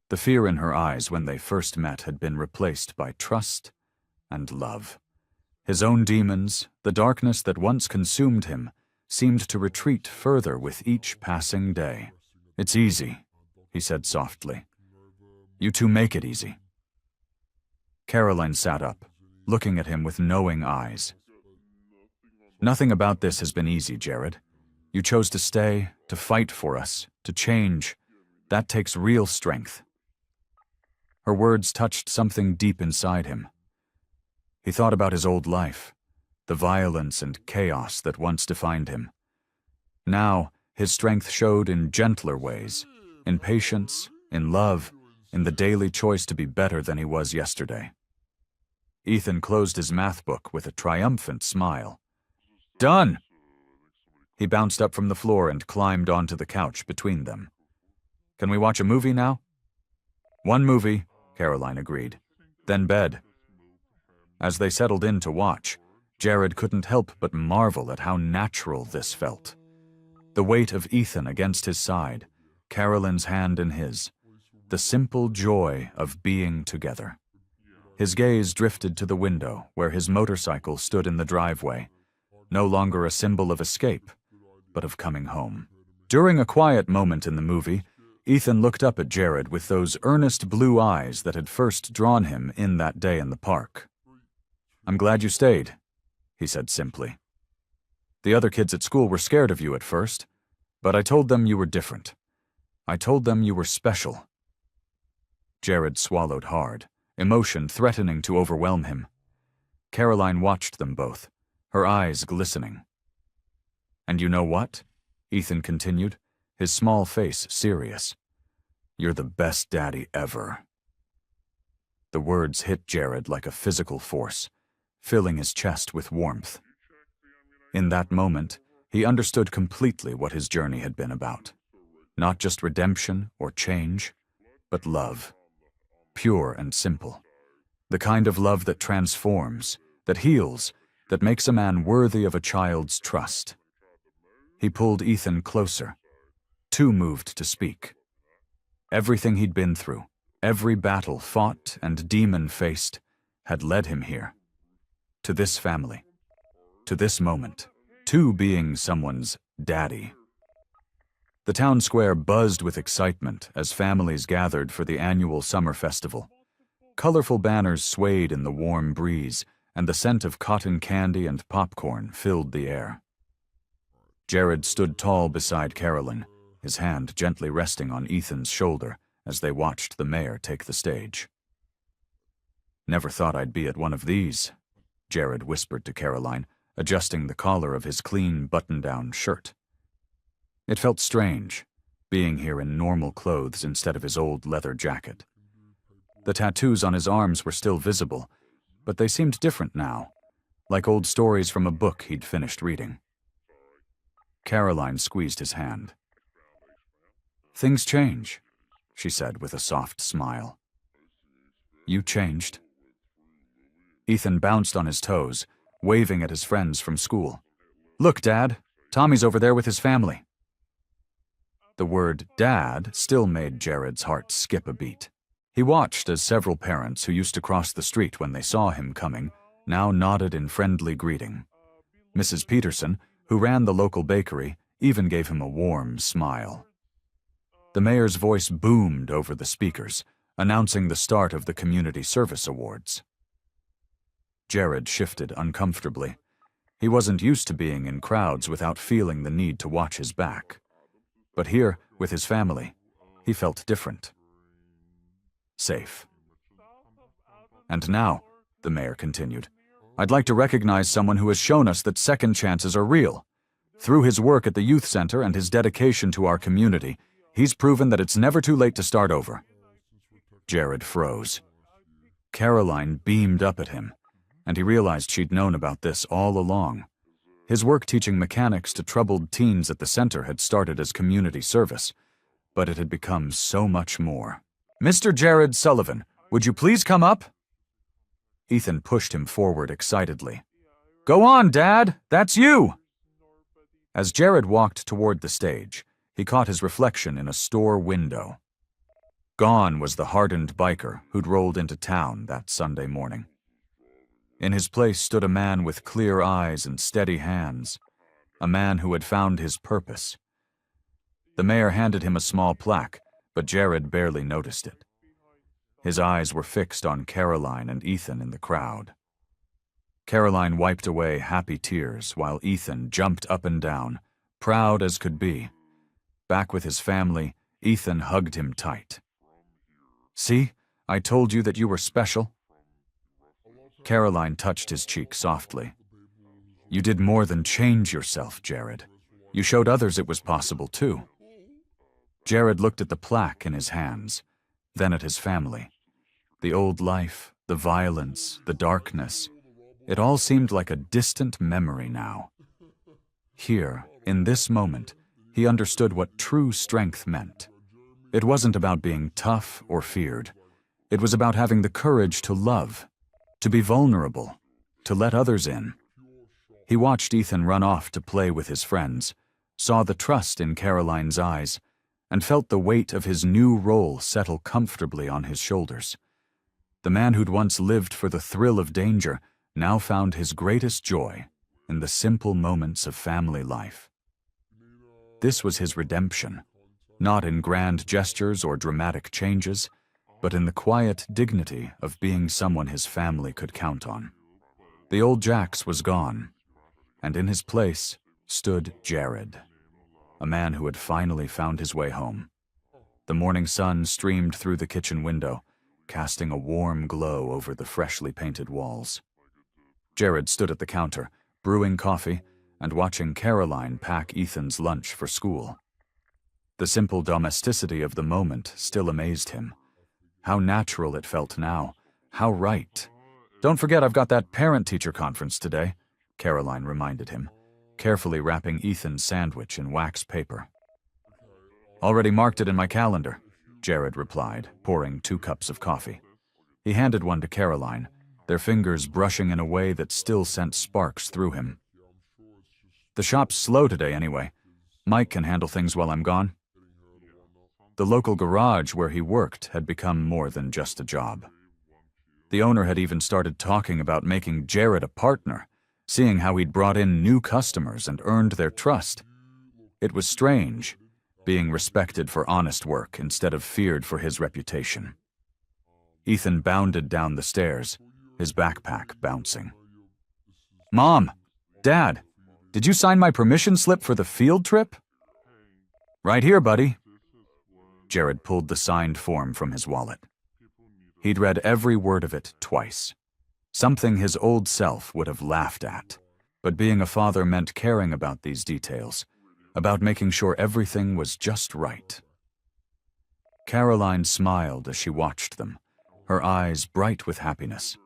The fear in her eyes when they first met had been replaced by trust and love. His own demons, the darkness that once consumed him, seemed to retreat further with each passing day. It's easy, he said softly. You two make it easy. Caroline sat up, looking at him with knowing eyes. Nothing about this has been easy, Jared. You chose to stay, to fight for us, to change. That takes real strength. Her words touched something deep inside him. He thought about his old life, the violence and chaos that once defined him. Now, his strength showed in gentler ways, in patience, in love, in the daily choice to be better than he was yesterday. Ethan closed his math book with a triumphant smile. Done! He bounced up from the floor and climbed onto the couch between them. Can we watch a movie now? One movie, Caroline agreed. Then bed. As they settled in to watch, Jared couldn't help but marvel at how natural this felt. The weight of Ethan against his side, Caroline's hand in his, the simple joy of being together. His gaze drifted to the window where his motorcycle stood in the driveway, no longer a symbol of escape, but of coming home. During a quiet moment in the movie, Ethan looked up at Jared with those earnest blue eyes that had first drawn him in that day in the park. I'm glad you stayed, he said simply. The other kids at school were scared of you at first, but I told them you were different. I told them you were special. Jared swallowed hard, emotion threatening to overwhelm him. Caroline watched them both, her eyes glistening. And you know what? Ethan continued, his small face serious. You're the best daddy ever. The words hit Jared like a physical force, filling his chest with warmth. In that moment, he understood completely what his journey had been about. Not just redemption or change, but love. Pure and simple. The kind of love that transforms, that heals, that makes a man worthy of a child's trust. He pulled Ethan closer, too moved to speak. Everything he'd been through, every battle fought and demon faced, had led him here. To this family. To this moment. To being someone's daddy. The town square buzzed with excitement as families gathered for the annual summer festival. Colorful banners swayed in the warm breeze, and the scent of cotton candy and popcorn filled the air. Jared stood tall beside Carolyn, his hand gently resting on Ethan's shoulder as they watched the mayor take the stage. "Never thought I'd be at one of these," Jared whispered to Caroline, adjusting the collar of his clean button-down shirt. It felt strange, being here in normal clothes instead of his old leather jacket. The tattoos on his arms were still visible, but they seemed different now, like old stories from a book he'd finished reading. Caroline squeezed his hand. "Things change," she said with a soft smile. "You changed." Ethan bounced on his toes, waving at his friends from school. "Look, Dad, Tommy's over there with his family." The word "dad" still made Jared's heart skip a beat. He watched as several parents who used to cross the street when they saw him coming now nodded in friendly greeting. Mrs. Peterson, who ran the local bakery, even gave him a warm smile. The mayor's voice boomed over the speakers, announcing the start of the Community Service Awards. Jared shifted uncomfortably. He wasn't used to being in crowds without feeling the need to watch his back. But here, with his family, he felt different. Safe. "And now," the mayor continued, "I'd like to recognize someone who has shown us that second chances are real. Through his work at the youth center and his dedication to our community, he's proven that it's never too late to start over." Jared froze. Caroline beamed up at him, and he realized she'd known about this all along. His work teaching mechanics to troubled teens at the center had started as community service, but it had become so much more. "Mr. Jared Sullivan, would you please come up?" Ethan pushed him forward excitedly. "Go on, Dad, that's you!" As Jared walked toward the stage, he caught his reflection in a store window. Gone was the hardened biker who'd rolled into town that Sunday morning. In his place stood a man with clear eyes and steady hands, a man who had found his purpose. The mayor handed him a small plaque, but Jared barely noticed it. His eyes were fixed on Caroline and Ethan in the crowd. Caroline wiped away happy tears while Ethan jumped up and down, proud as could be. Back with his family, Ethan hugged him tight. "See, I told you that you were special." Caroline touched his cheek softly. "You did more than change yourself, Jared. You showed others it was possible, too." Jared looked at the plaque in his hands, then at his family. The old life, the violence, the darkness, it all seemed like a distant memory now. Here, in this moment, he understood what true strength meant. It wasn't about being tough or feared. It was about having the courage to love, to be vulnerable, to let others in. He watched Ethan run off to play with his friends, saw the trust in Caroline's eyes, and felt the weight of his new role settle comfortably on his shoulders. The man who'd once lived for the thrill of danger now found his greatest joy in the simple moments of family life. This was his redemption, not in grand gestures or dramatic changes, but in the quiet dignity of being someone his family could count on. The old Jax was gone, and in his place stood Jared, a man who had finally found his way home. The morning sun streamed through the kitchen window, casting a warm glow over the freshly painted walls. Jared stood at the counter, brewing coffee and watching Caroline pack Ethan's lunch for school. The simple domesticity of the moment still amazed him. How natural it felt now, How right. Don't forget I've got that parent-teacher conference today, Caroline reminded him, carefully wrapping Ethan's sandwich in wax paper. Already marked it in my calendar, Jared replied, pouring 2 cups of coffee. He handed one to Caroline, their fingers brushing in a way that still sent sparks through him. The shop's slow today anyway. Mike can handle things while I'm gone. The local garage where he worked had become more than just a job. The owner had even started talking about making Jared a partner, seeing how he'd brought in new customers and earned their trust. It was strange, being respected for honest work instead of feared for his reputation. Ethan bounded down the stairs, his backpack bouncing. Mom! Dad! Did you sign my permission slip for the field trip? Right here, buddy. Jared pulled the signed form from his wallet. He'd read every word of it twice. Something his old self would have laughed at. But being a father meant caring about these details, about making sure everything was just right. Caroline smiled as she watched them, her eyes bright with happiness.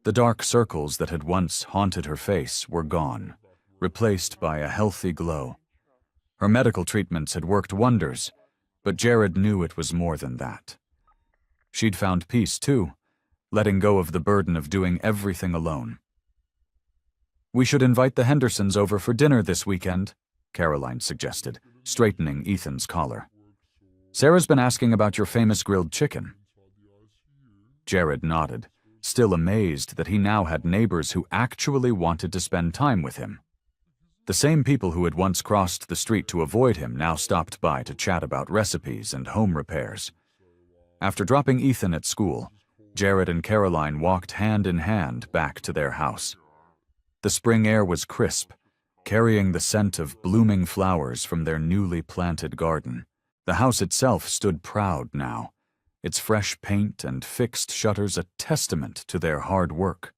The dark circles that had once haunted her face were gone, replaced by a healthy glow. Her medical treatments had worked wonders, but Jared knew it was more than that. She'd found peace, too, letting go of the burden of doing everything alone. We should invite the Hendersons over for dinner this weekend, Caroline suggested, straightening Ethan's collar. Sarah's been asking about your famous grilled chicken. Jared nodded, still amazed that he now had neighbors who actually wanted to spend time with him. The same people who had once crossed the street to avoid him now stopped by to chat about recipes and home repairs. After dropping Ethan at school, Jared and Caroline walked hand in hand back to their house. The spring air was crisp, carrying the scent of blooming flowers from their newly planted garden. The house itself stood proud now, its fresh paint and fixed shutters a testament to their hard work.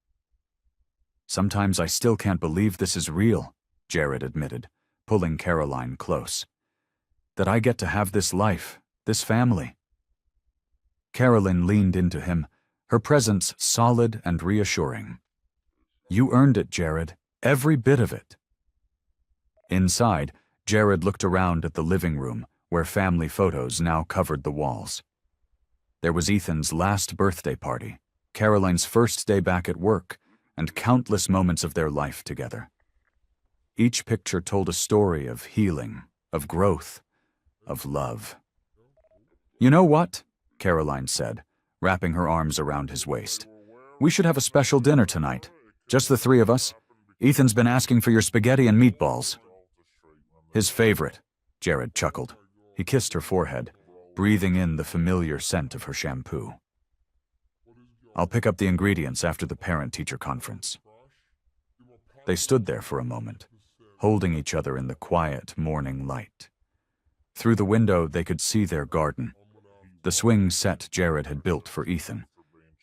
Sometimes I still can't believe this is real, Jared admitted, pulling Caroline close. That I get to have this life, this family. Caroline leaned into him, her presence solid and reassuring. You earned it, Jared, every bit of it. Inside, Jared looked around at the living room, where family photos now covered the walls. There was Ethan's last birthday party, Caroline's first day back at work, and countless moments of their life together. Each picture told a story of healing, of growth, of love. You know what? Caroline said, wrapping her arms around his waist. We should have a special dinner tonight. Just the 3 of us. Ethan's been asking for your spaghetti and meatballs. His favorite, Jared chuckled. He kissed her forehead, breathing in the familiar scent of her shampoo. I'll pick up the ingredients after the parent-teacher conference. They stood there for a moment, holding each other in the quiet morning light. Through the window they could see their garden, the swing set Jared had built for Ethan,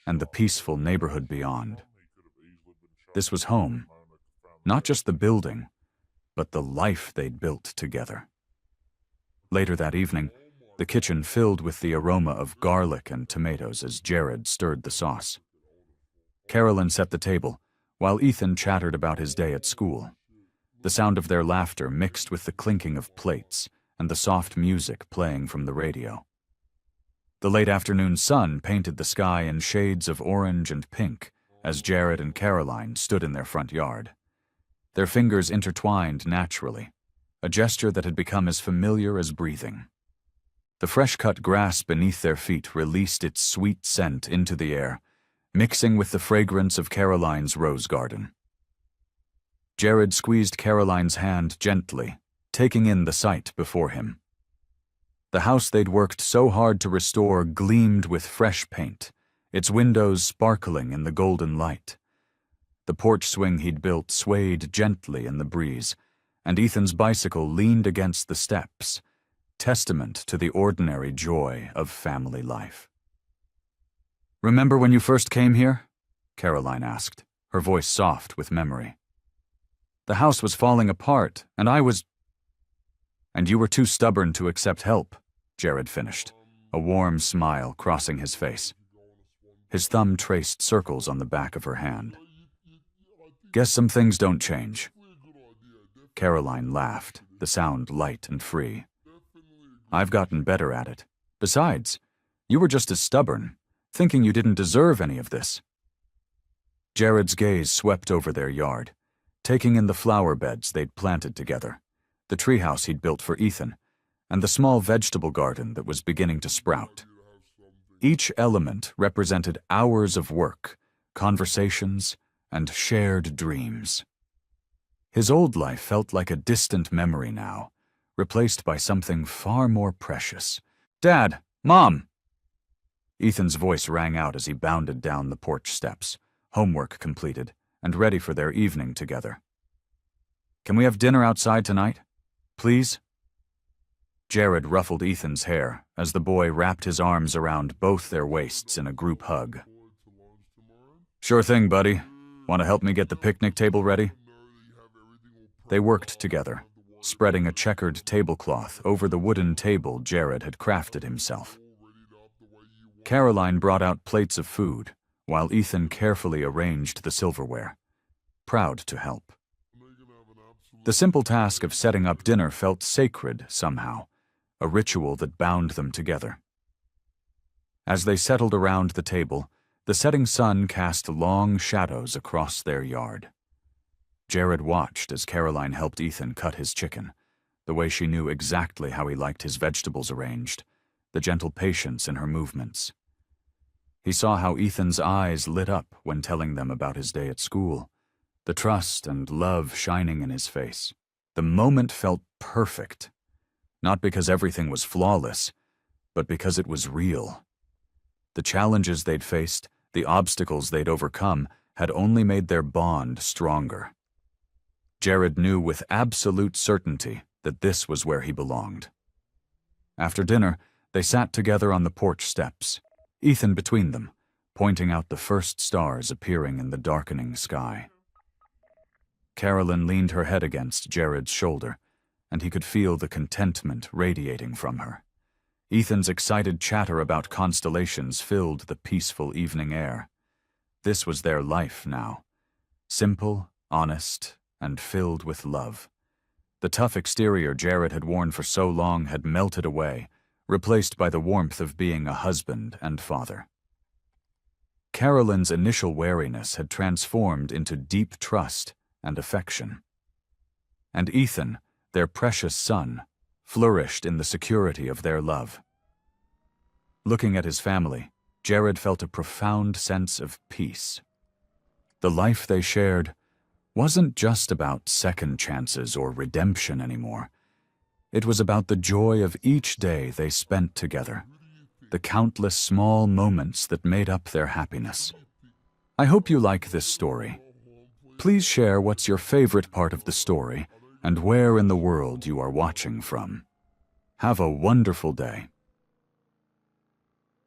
and the peaceful neighborhood beyond. This was home, not just the building, but the life they'd built together. Later that evening, the kitchen filled with the aroma of garlic and tomatoes as Jared stirred the sauce. Carolyn set the table, while Ethan chattered about his day at school. The sound of their laughter mixed with the clinking of plates and the soft music playing from the radio. The late afternoon sun painted the sky in shades of orange and pink as Jared and Caroline stood in their front yard. Their fingers intertwined naturally, a gesture that had become as familiar as breathing. The fresh-cut grass beneath their feet released its sweet scent into the air, mixing with the fragrance of Caroline's rose garden. Jared squeezed Caroline's hand gently, taking in the sight before him. The house they'd worked so hard to restore gleamed with fresh paint, its windows sparkling in the golden light. The porch swing he'd built swayed gently in the breeze, and Ethan's bicycle leaned against the steps, testament to the ordinary joy of family life. Remember when you first came here? Caroline asked, her voice soft with memory. The house was falling apart, and And you were too stubborn to accept help, Jared finished, a warm smile crossing his face. His thumb traced circles on the back of her hand. "Guess some things don't change." Caroline laughed, the sound light and free. "I've gotten better at it. Besides, you were just as stubborn, thinking you didn't deserve any of this." Jared's gaze swept over their yard, taking in the flower beds they'd planted together, the treehouse he'd built for Ethan, and the small vegetable garden that was beginning to sprout. Each element represented hours of work, conversations, and shared dreams. His old life felt like a distant memory now, replaced by something far more precious. "Dad! Mom!" Ethan's voice rang out as he bounded down the porch steps, homework completed, and ready for their evening together. "Can we have dinner outside tonight? Please?" Jared ruffled Ethan's hair as the boy wrapped his arms around both their waists in a group hug. "Sure thing, buddy. Want to help me get the picnic table ready?" They worked together, spreading a checkered tablecloth over the wooden table Jared had crafted himself. Caroline brought out plates of food, while Ethan carefully arranged the silverware, proud to help. The simple task of setting up dinner felt sacred somehow, a ritual that bound them together. As they settled around the table, the setting sun cast long shadows across their yard. Jared watched as Caroline helped Ethan cut his chicken, the way she knew exactly how he liked his vegetables arranged, the gentle patience in her movements. He saw how Ethan's eyes lit up when telling them about his day at school, the trust and love shining in his face. The moment felt perfect, not because everything was flawless, but because it was real. The challenges they'd faced, the obstacles they'd overcome, had only made their bond stronger. Jared knew with absolute certainty that this was where he belonged. After dinner, they sat together on the porch steps, Ethan between them, pointing out the first stars appearing in the darkening sky. Carolyn leaned her head against Jared's shoulder, and he could feel the contentment radiating from her. Ethan's excited chatter about constellations filled the peaceful evening air. This was their life now, simple, honest, and filled with love. The tough exterior Jared had worn for so long had melted away, replaced by the warmth of being a husband and father. Carolyn's initial wariness had transformed into deep trust and affection. And Ethan, their precious son, flourished in the security of their love. Looking at his family, Jared felt a profound sense of peace. The life they shared wasn't just about second chances or redemption anymore. It was about the joy of each day they spent together, the countless small moments that made up their happiness. I hope you like this story. Please share what's your favorite part of the story and where in the world you are watching from. Have a wonderful day.